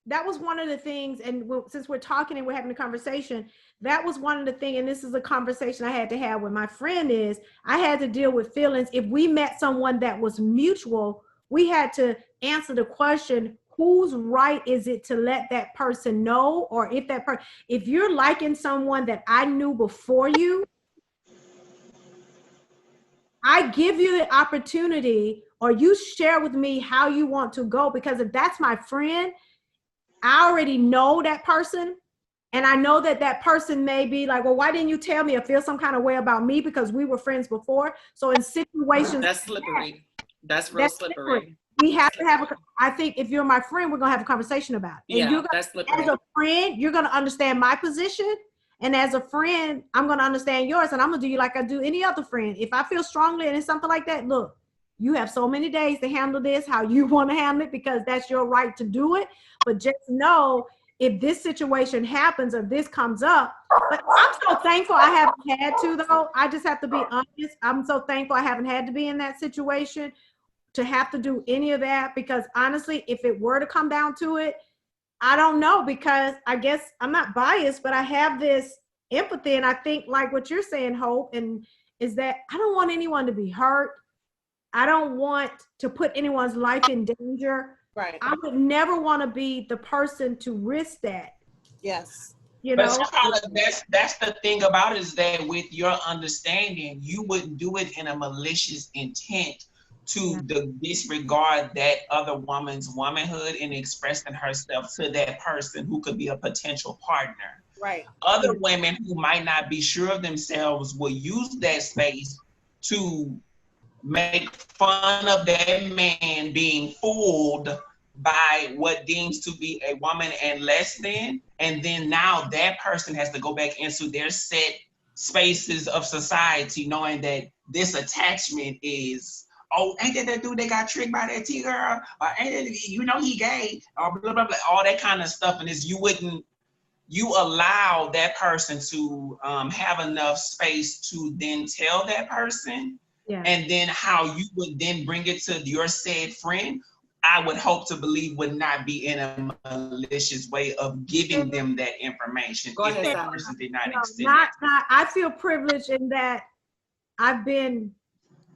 That was one of the things, and since we're talking and we're having a conversation, that was one of the things, and this is a conversation I had to have with my friend, is I had to deal with feelings. If we met someone that was mutual, we had to answer the question, whose right is it to let that person know? Or if you're liking someone that I knew before you, I give you the opportunity, or you share with me how you want to go, because if that's my friend, I already know that person, and I know that person may be like, well, why didn't you tell me, or feel some kind of way about me because we were friends before? So in situations, that's slippery. That's real slippery. We have to I think if you're my friend, we're gonna have a conversation about it. And that's slippery. As a friend, you're gonna understand my position. And as a friend, I'm going to understand yours, and I'm going to do you like I do any other friend. If I feel strongly and it's something like that, look, you have so many days to handle this how you want to handle it, because that's your right to do it. But just know, if this situation happens or this comes up, but I'm so thankful I haven't had to, though. I just have to be honest. I'm so thankful I haven't had to be in that situation to have to do any of that, because honestly, if it were to come down to it, I don't know, because I guess I'm not biased, but I have this empathy. And I think like what you're saying, Hope, and is that I don't want anyone to be hurt. I don't want to put anyone's life in danger. Right. I would never want to be the person to risk that. Yes. You But know, that's the thing about it, is that with your understanding, you wouldn't do it in a malicious intent to disregard that other woman's womanhood and expressing herself to that person who could be a potential partner. Right. Other women who might not be sure of themselves will use that space to make fun of that man being fooled by what deems to be a woman and less than. And then now that person has to go back into their set spaces of society, knowing that this attachment is, oh, ain't that dude that got tricked by that T-girl? Or ain't that, you know, he gay? Or blah, blah, blah, all that kind of stuff. And you allow that person to have enough space to then tell that person. Yeah. And then how you would then bring it to your said friend, I would hope to believe would not be in a malicious way of giving them that information. Go ahead, if that Sally. person did not No, extend not, it. I feel privileged in that I've been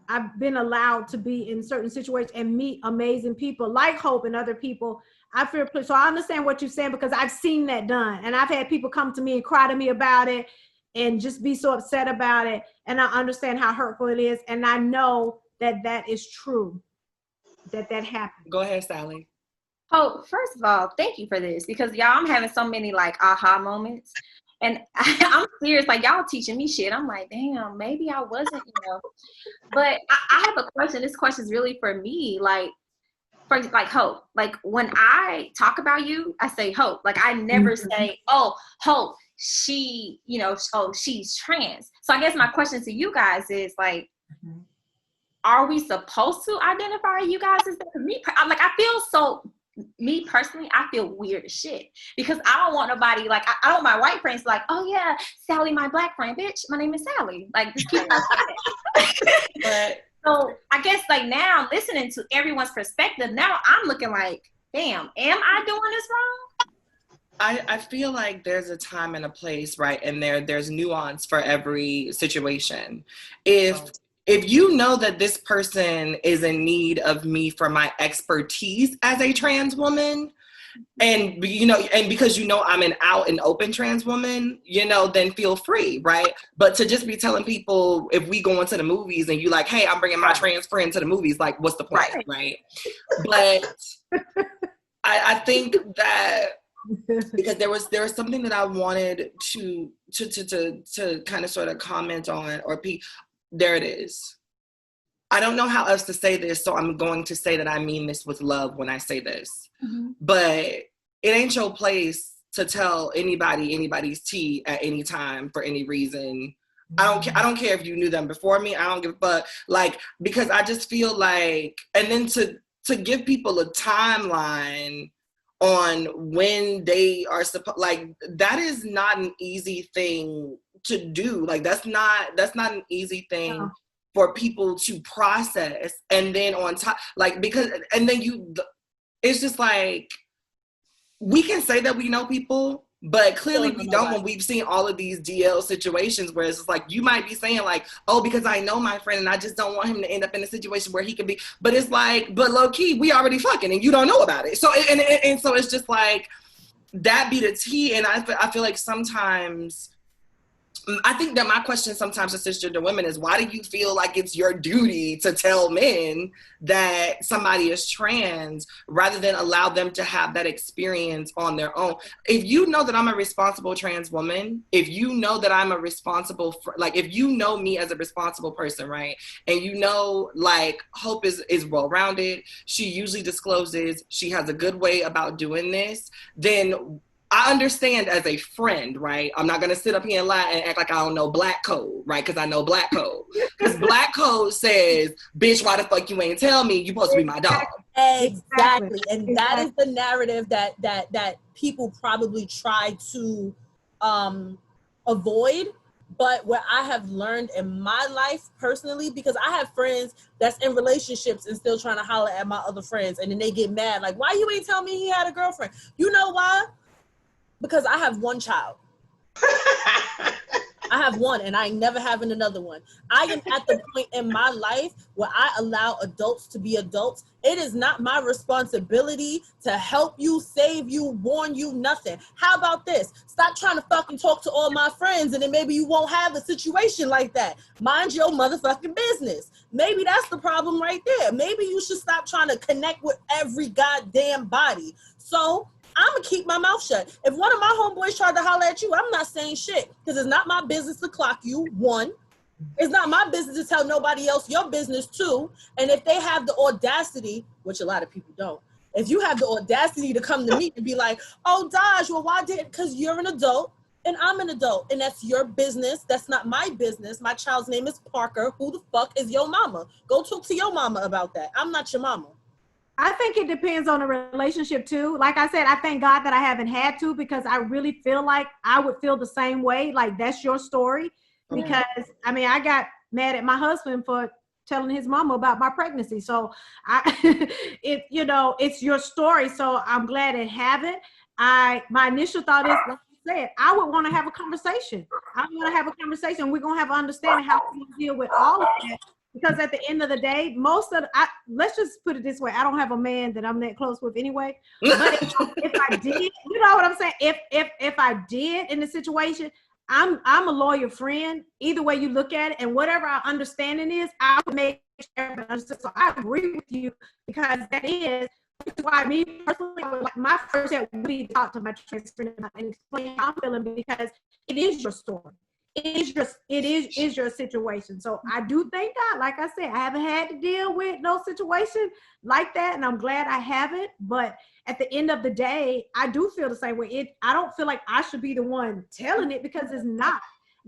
allowed to be in certain situations and meet amazing people like Hope and other people. I feel privileged. So I understand what you're saying because I've seen that done. And I've had people come to me and cry to me about it and just be so upset about it. And I understand how hurtful it is. And I know that that is true, that happened. Go ahead, Sally. Oh, first of all, thank you for this because y'all, I'm having so many like aha moments. And I'm serious, like y'all teaching me shit. I'm like, damn, maybe I wasn't, you know. But I have a question. This question is really for me, like, for like Hope. Like when I talk about you, I say Hope. Like I never say, oh, Hope, she, you know, oh, she's trans. So I guess my question to you guys is like, are we supposed to identify you guys as that? Me, I'm like, I feel so. Me personally, I feel weird as shit because I don't want nobody like I don't want my white friends like, oh yeah, Sally, my black friend, bitch, my name is Sally. Like, just keep But so I guess like now listening to everyone's perspective, now I'm looking like, damn, am I doing this wrong? I feel like there's a time and a place, right? And there's nuance for every situation. If you know that this person is in need of me for my expertise as a trans woman, and you know, and because you know I'm an out and open trans woman, you know, then feel free, right? But to just be telling people if we go into the movies and you like, hey, I'm bringing my trans friend to the movies, like, what's the point, right? But I think that because there was something that I wanted to kind of sort of comment on or there it is. I don't know how else to say this, so I'm going to say that I mean this with love when I say this. But it ain't your place to tell anybody anybody's tea at any time for any reason. I don't care if you knew them before me. I don't give a fuck. Like, because I just feel like, and then to give people a timeline on when they are supposed, like, that is not an easy thing to do. Like, that's not an easy thing for people to process. And then on top, like, because, and then it's just like, we can say that we know people, but clearly we don't when we've seen all of these DL situations where it's just like, you might be saying like, oh, because I know my friend and I just don't want him to end up in a situation where he could be, but it's like, but low key, we already fucking and you don't know about it. So, and so it's just like, that be the tea. And I feel like sometimes, I think that my question sometimes to cisgender women is, why do you feel like it's your duty to tell men that somebody is trans rather than allow them to have that experience on their own? If you know that I'm a responsible trans woman, if you know that I'm a responsible, like if you know me as a responsible person, right? And you know, like Hope is well-rounded, she usually discloses, she has a good way about doing this, then I understand as a friend, right? I'm not going to sit up here and lie and act like I don't know black code, right? Because I know black code. Because black code says, bitch, why the fuck you ain't tell me you supposed to be my dog? Exactly. And that is the narrative that people probably try to avoid. But what I have learned in my life personally, because I have friends that's in relationships and still trying to holler at my other friends. And then they get mad. Like, why you ain't tell me he had a girlfriend? You know why? Because I have one child. I have one and I ain't never having another one. I am at the point in my life where I allow adults to be adults. It is not my responsibility to help you, save you, warn you, nothing. How about this? Stop trying to fucking talk to all my friends and then maybe you won't have a situation like that. Mind your motherfucking business. Maybe that's the problem right there. Maybe you should stop trying to connect with every goddamn body. So I'm gonna keep my mouth shut. If one of my homeboys tried to holler at you, I'm not saying shit because it's not my business to clock you. One, it's not my business to tell nobody else your business. Two, and if they have the audacity, which a lot of people don't, if you have the audacity to come to me and be like, oh, Daj, well, why didn't? Because you're an adult and I'm an adult and that's your business. That's not my business. My child's name is Parker. Who the fuck is your mama? Go talk to your mama about that. I'm not your mama. I think it depends on the relationship too. Like I said, I thank God that I haven't had to, because I really feel like I would feel the same way. Like, that's your story. Because I mean, I got mad at my husband for telling his mama about my pregnancy. So it's your story. So I'm glad it haven't. My initial thought is, like you said, I would want to have a conversation. I want to have a conversation. We're going to have an understanding how to deal with all of that. Because at the end of the day, let's just put it this way. I don't have a man that I'm that close with anyway. But if I did, you know what I'm saying? If I did in the situation, I'm a loyal friend. Either way you look at it, and whatever our understanding is, I would make sure. So I agree with you, because that is why me personally, my first step would be to talk to my trans friend and explain how I'm feeling, because it is your story. It is your situation. So I do thank God. Like I said, I haven't had to deal with no situation like that, and I'm glad I haven't. But at the end of the day, I do feel the same way. I don't feel like I should be the one telling it, because it's not.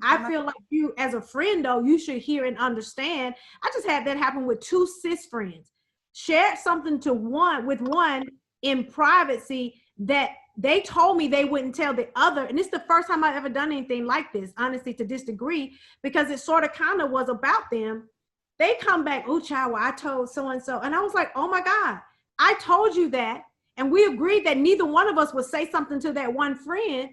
I feel like you, as a friend, though, you should hear and understand. I just had that happen with 2 cis friends. Shared something with one in privacy that they told me they wouldn't tell the other. And it's the first time I've ever done anything like this, honestly, to this degree, because it sort of kind of was about them. They come back, oh, child, well, I told so-and-so. And I was like, oh my God, I told you that. And we agreed that neither one of us would say something to that one friend.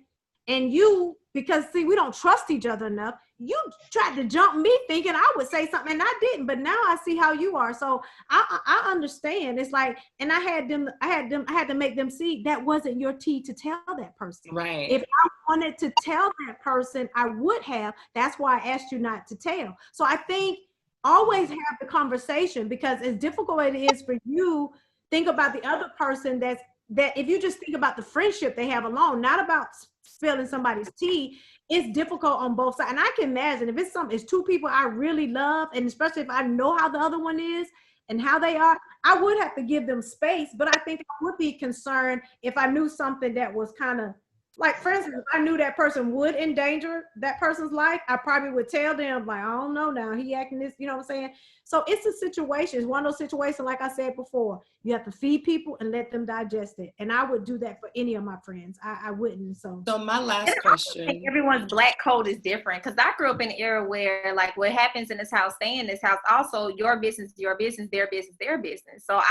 And you, because see, we don't trust each other enough, you tried to jump me thinking I would say something, and I didn't. But now I see how you are. So I understand. It's like, and I had to make them see that wasn't your tea to tell that person. Right. If I wanted to tell that person, I would have. That's why I asked you not to tell. So I think always have the conversation, because as difficult it is for you, think about the other person that if you just think about the friendship they have alone, not about spilling somebody's tea, it's difficult on both sides. And I can imagine if it's 2 people I really love, and especially if I know how the other one is and how they are, I would have to give them space. But I think I would be concerned if I knew something that was kind of, like, for instance, if I knew that person would endanger that person's life, I probably would tell them, like, I don't know now, he acting this, you know what I'm saying? So it's a situation. It's one of those situations, like I said before, you have to feed people and let them digest it. And I would do that for any of my friends. I wouldn't. So my last question. Everyone's black code is different, because I grew up in an era where, like, what happens in this house, stay in this house. Also, your business, their business, their business. So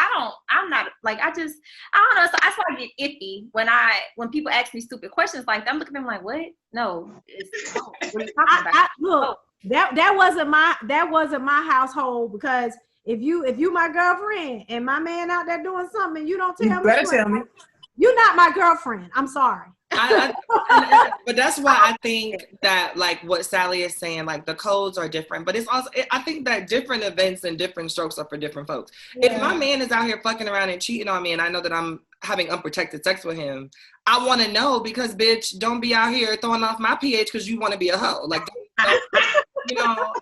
I'm not, like, I don't know. So I sort of get iffy when people ask me stupid questions like that. I'm looking at them like, what? No. What are you talking about? Look, that wasn't my household, because if you my girlfriend and my man out there doing something and you don't tell me, you better tell me. You're not my girlfriend. I'm sorry. But that's why I think that, like what Sally is saying, like the codes are different, but it's also, I think that different events and different strokes are for different folks. Yeah. If my man is out here fucking around and cheating on me and I know that I'm having unprotected sex with him, I want to know, because bitch, don't be out here throwing off my pH because you want to be a hoe. Like, you know,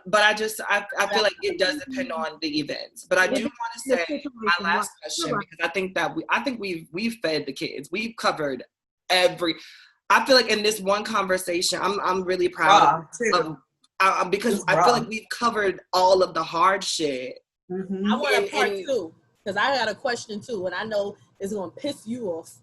but I feel like it does depend on the events. But I do want to say my last question, because I think we've fed the kids. We've covered I feel like in this one conversation, I'm really proud of because I feel like we've covered all of the hard shit. Mm-hmm. I want a part 2, because I got a question too, and I know it's gonna piss you off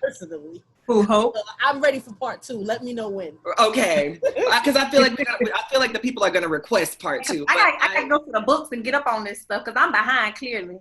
personally. So I'm ready for part 2. Let me know when. Okay, because I feel like the people are gonna request part 2. I gotta go to the books and get up on this stuff, because I'm behind clearly.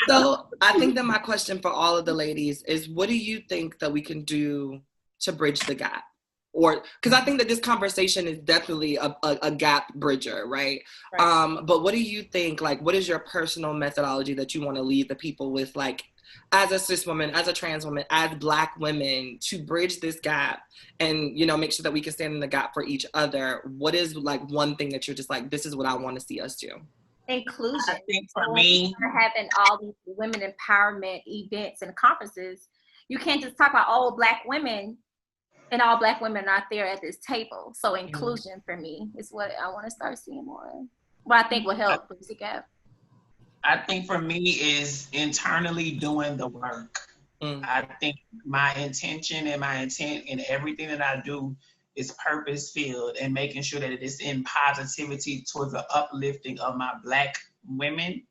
So I think that my question for all of the ladies is, what do you think that we can do to bridge the gap? or because I think that this conversation is definitely a gap bridger, right? But what do you think, like, what is your personal methodology that you want to leave the people with, like, as a cis woman, as a trans woman, as Black women, to bridge this gap and, you know, make sure that we can stand in the gap for each other? What is, like, one thing that you're just like, this is what I want to see us do? Inclusion. I think for So me, when we're having all these women empowerment events and conferences, you can't just talk about all Black women and all Black women are not there at this table. So inclusion for me is what I want to start seeing more of. What I think will help bridge the gap. I think for me is internally doing the work. I think my intention and my intent in everything that I do is purpose filled and making sure that it is in positivity towards the uplifting of my Black women,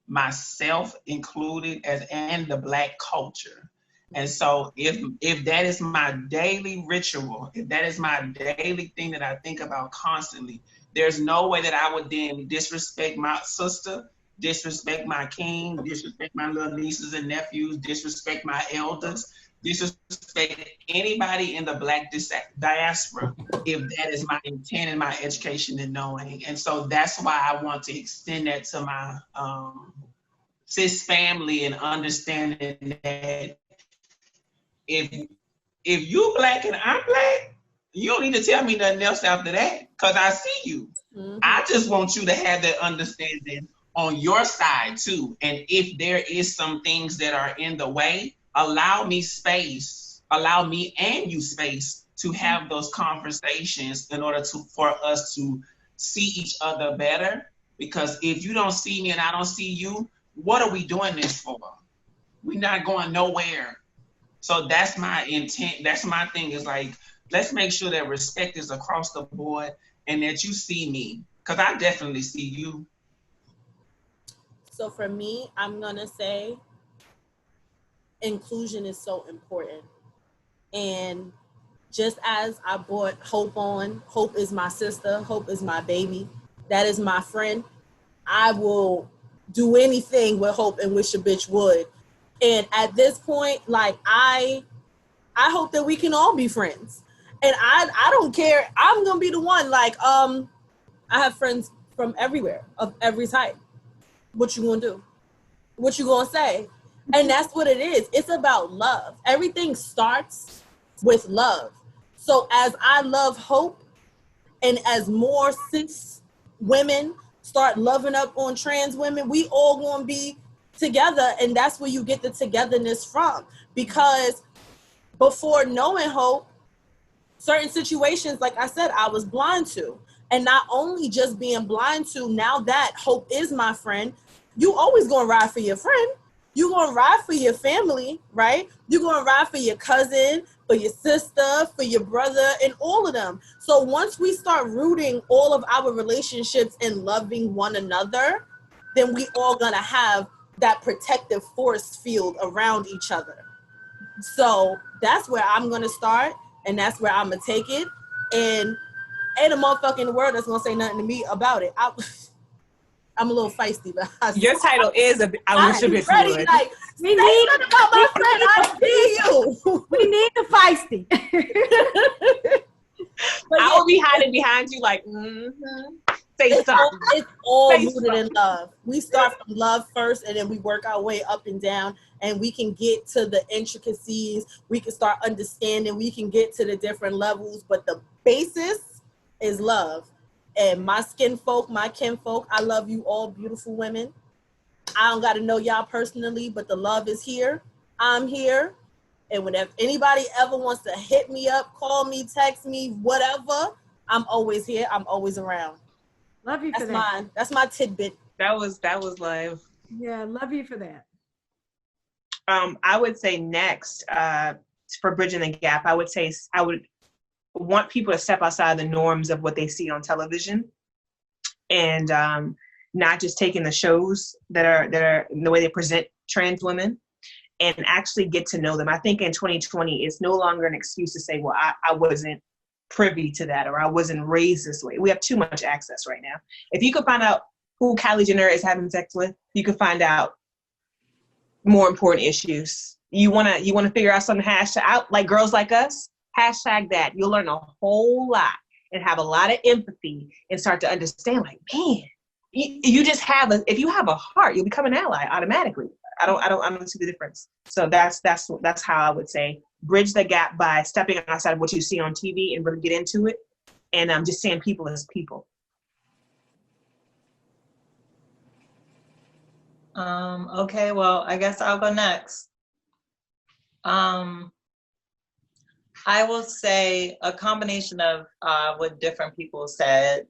myself included, and the Black culture. And so if that is my daily ritual, if that is my daily thing that I think about constantly, there's no way that I would then disrespect my sister, disrespect my king, disrespect my little nieces and nephews, disrespect my elders, disrespect anybody in the Black diaspora, if that is my intent and my education and knowing. And so that's why I want to extend that to my cis family and understanding that if you Black and I'm Black, you don't need to tell me nothing else after that, because I see you. I just want you to have that understanding on your side too. And if there is some things that are in the way, allow me and you space to have those conversations in order for us to see each other better. Because if you don't see me and I don't see you, what are we doing this for? We're not going nowhere. So that's my intent. That's my thing, is like, let's make sure that respect is across the board and that you see me, because I definitely see you. So for me, I'm gonna say inclusion is so important. And just as I brought Hope on, Hope is my sister, Hope is my baby, that is my friend, I will do anything with Hope and wish a bitch would. And at this point, like, I hope that we can all be friends. And I don't care. I'm gonna be the one, like, I have friends from everywhere, of every type. What you gonna do? What you gonna say? And that's what it is. It's about love. Everything starts with love. So as I love Hope, and as more cis women start loving up on trans women, we all gonna be together. And that's where you get the togetherness from. Because before knowing Hope, certain situations, like I said, I was blind to. And not only just being blind to, now that Hope is my friend, you always gonna ride for your friend. You gonna ride for your family, right? You gonna ride for your cousin, for your sister, for your brother, and all of them. So once we start rooting all of our relationships and loving one another, then we all gonna have that protective force field around each other. So that's where I'm gonna start, and that's where I'm gonna take it. And ain't a motherfucker in the world that's gonna say nothing to me about it. I'm a little feisty, but your title is I wish a bitch would. Like, We need about my friend. I see you. we need the feisty. I will be hiding behind you like, say something. It's all Say rooted in love. We start from love first, and then we work our way up and down, and we can get to the intricacies. We can start understanding. We can get to the different levels, but the basis is love. And my skin folk, my kin folk, I love you all, beautiful women. I don't got to know y'all personally, but the love is here. I'm here. And whenever anybody ever wants to hit me up, call me, text me, whatever, I'm always here. I'm always around. Love you for That's that. mine. That's my tidbit. That was love. Yeah, love you for that. I would say next, for bridging the gap, I would say I would want people to step outside the norms of what they see on television, and not just taking the shows that are the way they present trans women, and actually get to know them. I think in 2020, it's no longer an excuse to say, well, I wasn't privy to that, or I wasn't raised this way. We have too much access right now. If you could find out who Kylie Jenner is having sex with, you could find out more important issues. You wanna figure out some hashtag out, like Girls Like Us. Hashtag that. You'll learn a whole lot and have a lot of empathy and start to understand, like, man, you just have if you have a heart, you'll become an ally automatically. I don't see the difference. So that's how I would say bridge the gap by stepping outside of what you see on TV and really get into it, and just seeing people as people. Okay, well, I guess I'll go next. I will say a combination of what different people said.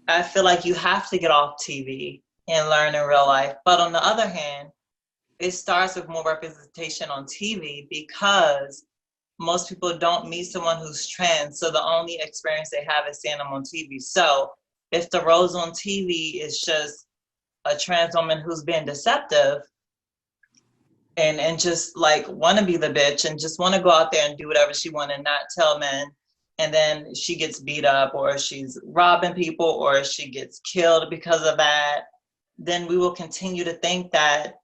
I feel like you have to get off TV and learn in real life. But on the other hand, it starts with more representation on TV because most people don't meet someone who's trans. So the only experience they have is seeing them on TV. So if the roles on TV is just a trans woman who's being deceptive and just like want to be the bitch and just want to go out there and do whatever she want and not tell men, and then she gets beat up or she's robbing people or she gets killed because of that, then we will continue to think that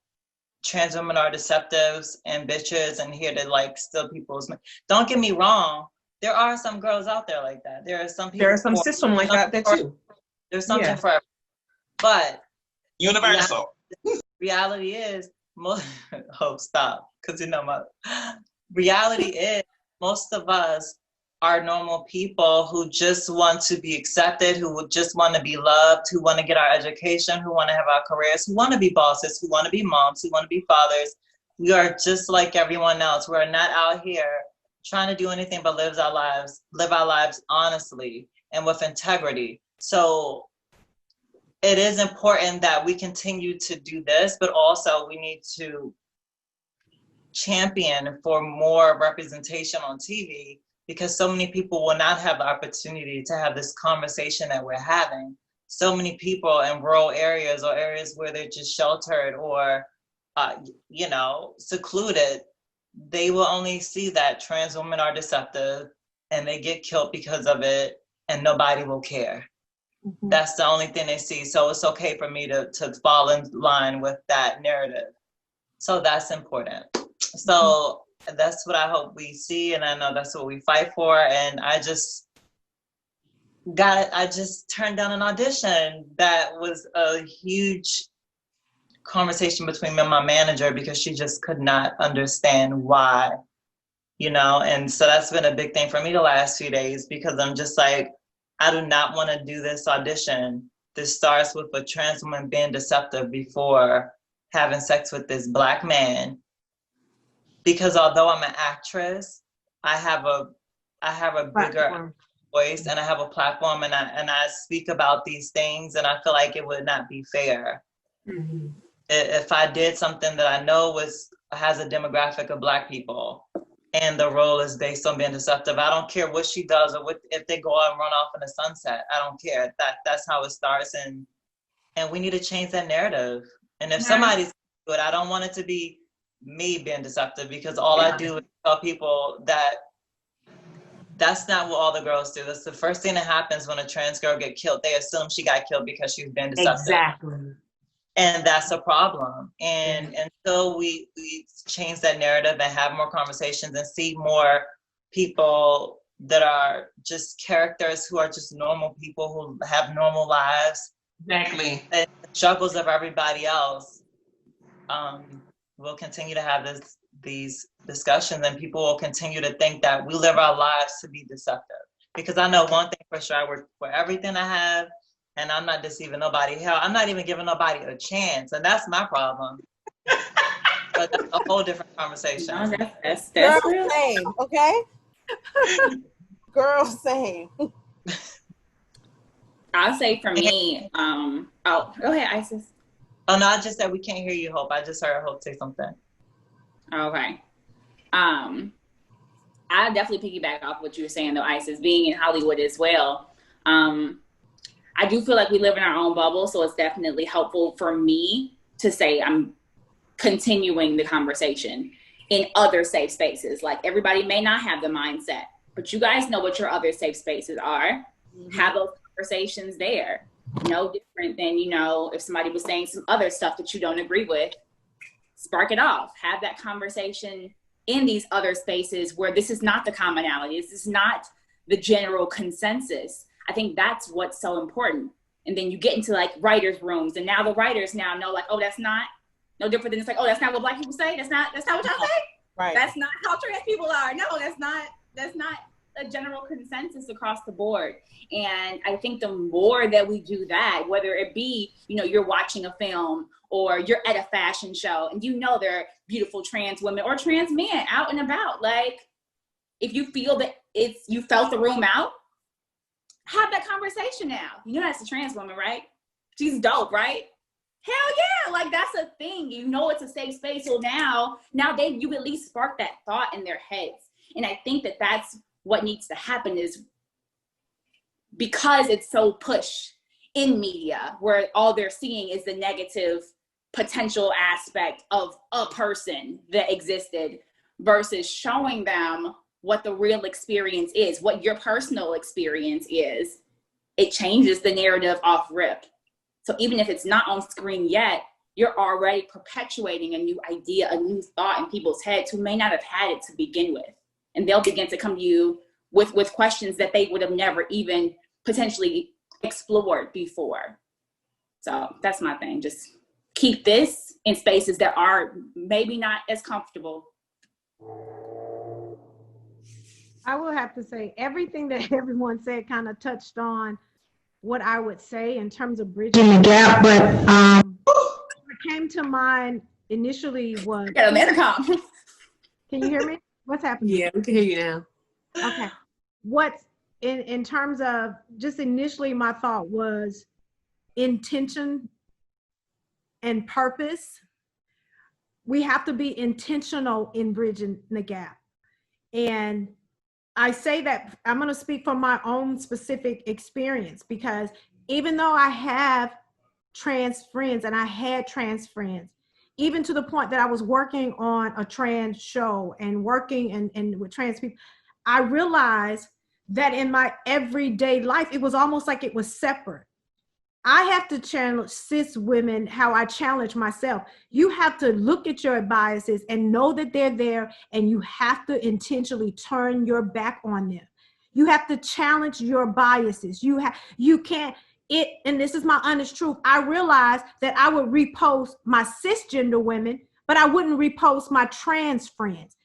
trans women are deceptives and bitches and here to like steal people's money. Don't get me wrong, there are some girls out there like that. There are some people. There are some system like that too. There's something for everyone. But universal. Reality is stop, because reality is most of us are normal people who just want to be accepted, who would just want to be loved, who want to get our education, who want to have our careers, who want to be bosses, who want to be moms, who want to be fathers. We are just like everyone else. We're not out here trying to do anything but live our lives honestly and with integrity. So it is important that we continue to do this, but also we need to champion for more representation on TV, because so many people will not have the opportunity to have this conversation that we're having. So many people in rural areas or areas where they're just sheltered or, secluded, they will only see that trans women are deceptive and they get killed because of it and nobody will care. Mm-hmm. That's the only thing they see. So it's okay for me to fall in line with that narrative. So that's important. So that's what I hope we see, and I know that's what we fight for. And I just turned down an audition that was a huge conversation between me and my manager because she just could not understand why, and so that's been a big thing for me the last few days, because I'm just like, I do not want to do this audition. This starts with a trans woman being deceptive before having sex with this Black man. Because although I'm an actress, I have a bigger voice and I have a platform and I speak about these things, and I feel like it would not be fair. Mm-hmm. If I did something that I know has a demographic of Black people and the role is based on being deceptive, I don't care what she does or if they go out and run off in the sunset. I don't care. That's how it starts, and we need to change that narrative. And if somebody's good, I don't want it to be me being deceptive, because all I do is tell people that that's not what all the girls do. That's the first thing that happens when a trans girl gets killed. They assume she got killed because she was being deceptive. Exactly. And that's a problem. And until we change that narrative and have more conversations and see more people that are just characters who are just normal people who have normal lives. Exactly. And the struggles of everybody else, we'll continue to have these discussions, and people will continue to think that we live our lives to be deceptive. Because I know one thing for sure, I work for everything I have, and I'm not deceiving nobody. Hell, I'm not even giving nobody a chance, and that's my problem. But that's a whole different conversation. No, that's Girl, real. same, okay? Girl, same. I'll say for me, go ahead, Isis. Oh, no, I just said we can't hear you, Hope. I just heard Hope say something. Okay. I definitely piggyback off what you were saying, though, Isis, being in Hollywood as well. I do feel like we live in our own bubble, so it's definitely helpful for me to say I'm continuing the conversation in other safe spaces. Like, everybody may not have the mindset, but you guys know what your other safe spaces are. Mm-hmm. Have those conversations there. No different than, if somebody was saying some other stuff that you don't agree with, spark it off. Have that conversation in these other spaces where this is not the commonality, this is not the general consensus. I think that's what's so important. And then you get into like writers' rooms, and now the writers now know like, oh, that's not no different than it's like, oh, that's not what Black people say. That's not what y'all say. Right. That's not how trans people are. No, that's not a general consensus across the board. And I think the more that we do that, whether it be, you're watching a film or you're at a fashion show and there are beautiful trans women or trans men out and about. Like, if you feel that you felt the room out, have that conversation now. That's a trans woman, right? She's dope, right? Hell yeah, like that's a thing. It's a safe space. So now you at least spark that thought in their heads. And I think that that's what needs to happen, is because it's so pushed in media where all they're seeing is the negative potential aspect of a person that existed versus showing them what the real experience is, what your personal experience is. It changes the narrative off rip. So even if it's not on screen yet, you're already perpetuating a new idea, a new thought in people's heads who may not have had it to begin with. And they'll begin to come to you with questions that they would have never even potentially explored before. So that's my thing. Just keep this in spaces that are maybe not as comfortable. I will have to say everything that everyone said kind of touched on what I would say in terms of bridging the gap, but what came to mind initially was... Got an intercom. Can you hear me? What's happening? Yeah, we can hear you now. Okay. What's in terms of just initially my thought was intention and purpose. We have to be intentional in bridging the gap. And I say that I'm going to speak from my own specific experience, because even though I have trans friends and I had trans friends, even to the point that I was working on a trans show and working and with trans people, I realized that in my everyday life, it was almost like it was separate. I have to challenge cis women how I challenge myself. You have to look at your biases and know that they're there, and you have to intentionally turn your back on them. You have to challenge your biases. You can't, and this is my honest truth. I realized that I would repost my cisgender women, but I wouldn't repost my trans friends.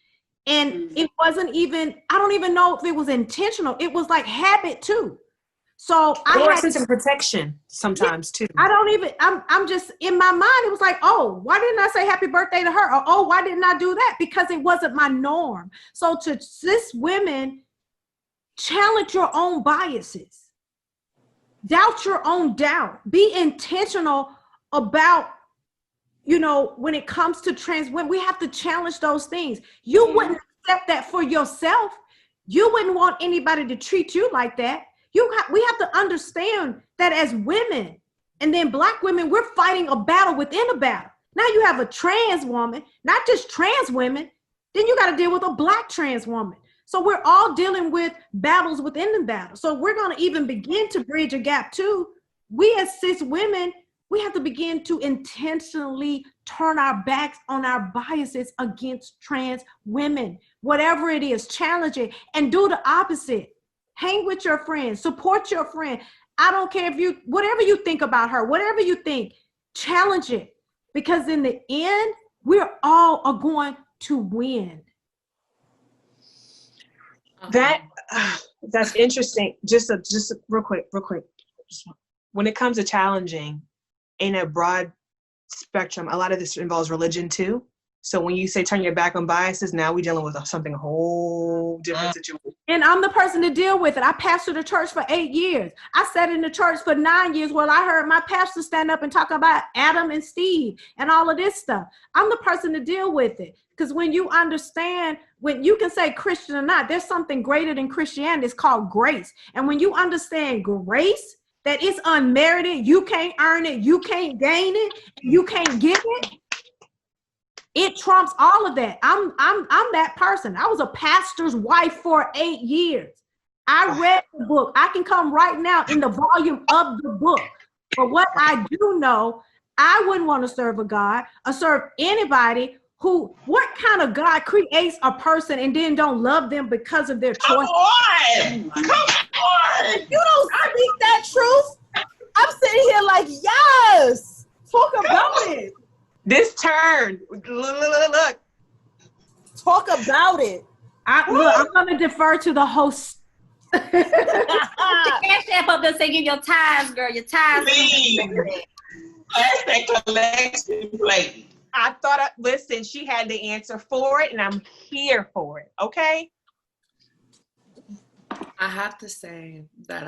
And it wasn't even, I don't even know if it was intentional. It was like habit too. So I had a sense of protection sometimes too. I'm just in my mind, it was like, oh, why didn't I say happy birthday to her? Or, oh, why didn't I do that? Because it wasn't my norm. So to cis women, challenge your own biases. Doubt your own doubt. Be intentional about, when it comes to trans women, we have to challenge those things. You wouldn't accept that for yourself. You wouldn't want anybody to treat you like that. We have to understand that as women, and then Black women, we're fighting a battle within a battle. Now you have a trans woman, not just trans women, then you got to deal with a Black trans woman. So we're all dealing with battles within the battle. So we're going to even begin to bridge a gap too. We as cis women, we have to begin to intentionally turn our backs on our biases against trans women. Whatever it is, challenge it and do the opposite. Hang with your friends, support your friend. I don't care if whatever you think about her, whatever you think, challenge it. Because in the end, we're all are going to win. That's interesting. Just real quick. When it comes to challenging in a broad spectrum, a lot of this involves religion too. So when you say turn your back on biases, now we're dealing with something whole different situation. And I'm the person to deal with it. I pastored a church for 8 years. I sat in the church for 9 years while I heard my pastor stand up and talk about Adam and Steve and all of this stuff. I'm the person to deal with it. Because when you understand, when you can say Christian or not, there's something greater than Christianity. It's called grace. And when you understand grace, that it's unmerited, you can't earn it, you can't gain it, you can't give it. It trumps all of that. I'm that person. I was a pastor's wife for 8 years. I read the book. I can come right now in the volume of the book. But what I do know, I wouldn't want to serve a God or serve anybody what kind of God creates a person and then don't love them because of their Come choice? on! Come on! You don't speak that truth. I'm sitting here like, yes, talk about it. This turn. Look. Talk about it. I'm going to defer to the host. Cash App up there saying your ties, girl. Your ties. Please. Pass that collection plate. I thought, listen, she had the answer for it, and I'm here for it. Okay. I have to say that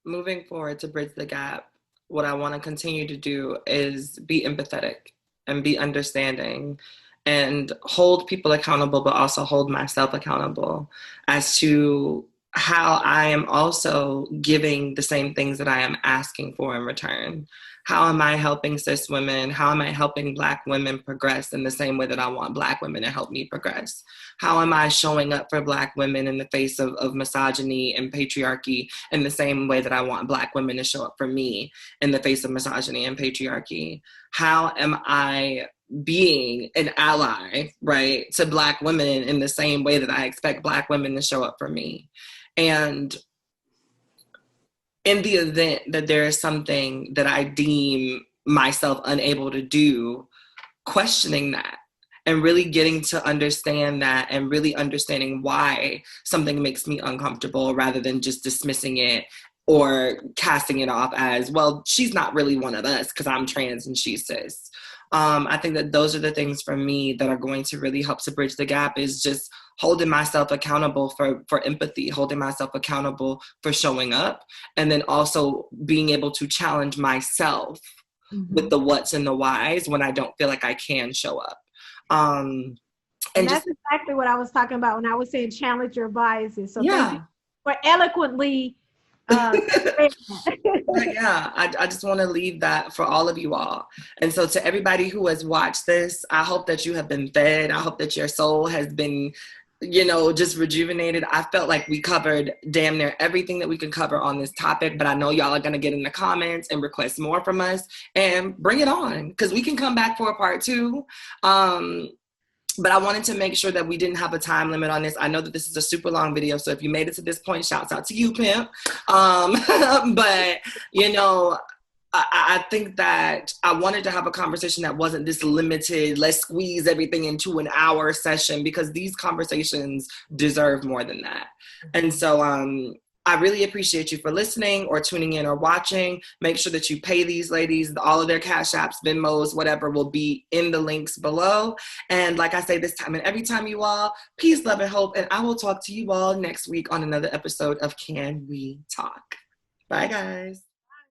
moving forward to bridge the gap, what I want to continue to do is be empathetic and be understanding and hold people accountable, but also hold myself accountable as to how I am also giving the same things that I am asking for in return. How am I helping cis women? How am I helping Black women progress in the same way that I want Black women to help me progress? How am I showing up for Black women in the face of misogyny and patriarchy in the same way that I want Black women to show up for me in the face of misogyny and patriarchy? How am I being an ally, right, to Black women in the same way that I expect Black women to show up for me? And in the event that there is something that I deem myself unable to do, questioning that and really getting to understand that and really understanding why something makes me uncomfortable rather than just dismissing it or casting it off as, well, she's not really one of us because I'm trans and she's cis. I think that those are the things for me that are going to really help to bridge the gap, is just holding myself accountable for empathy, holding myself accountable for showing up, and then also being able to challenge myself with the what's and the whys when I don't feel like I can show up. And that's exactly what I was talking about when I was saying challenge your biases. So thank you for eloquently yeah, I just want to leave that for all of you all. And so to everybody who has watched this, I hope that you have been fed. I hope that your soul has been, just rejuvenated. I felt like we covered damn near everything that we could cover on this topic, but I know y'all are going to get in the comments and request more from us, and bring it on, because we can come back for a part 2. But I wanted to make sure that we didn't have a time limit on this. I know that this is a super long video, so if you made it to this point, shouts out to you, pimp. But, I think that I wanted to have a conversation that wasn't this limited, let's squeeze everything into an hour session, because these conversations deserve more than that. And so I really appreciate you for listening or tuning in or watching. Make sure that you pay these ladies. All of their Cash Apps, Venmos, whatever will be in the links below. And like I say this time and every time, you all, peace, love, and hope. And I will talk to you all next week on another episode of Can We Talk? Bye, guys.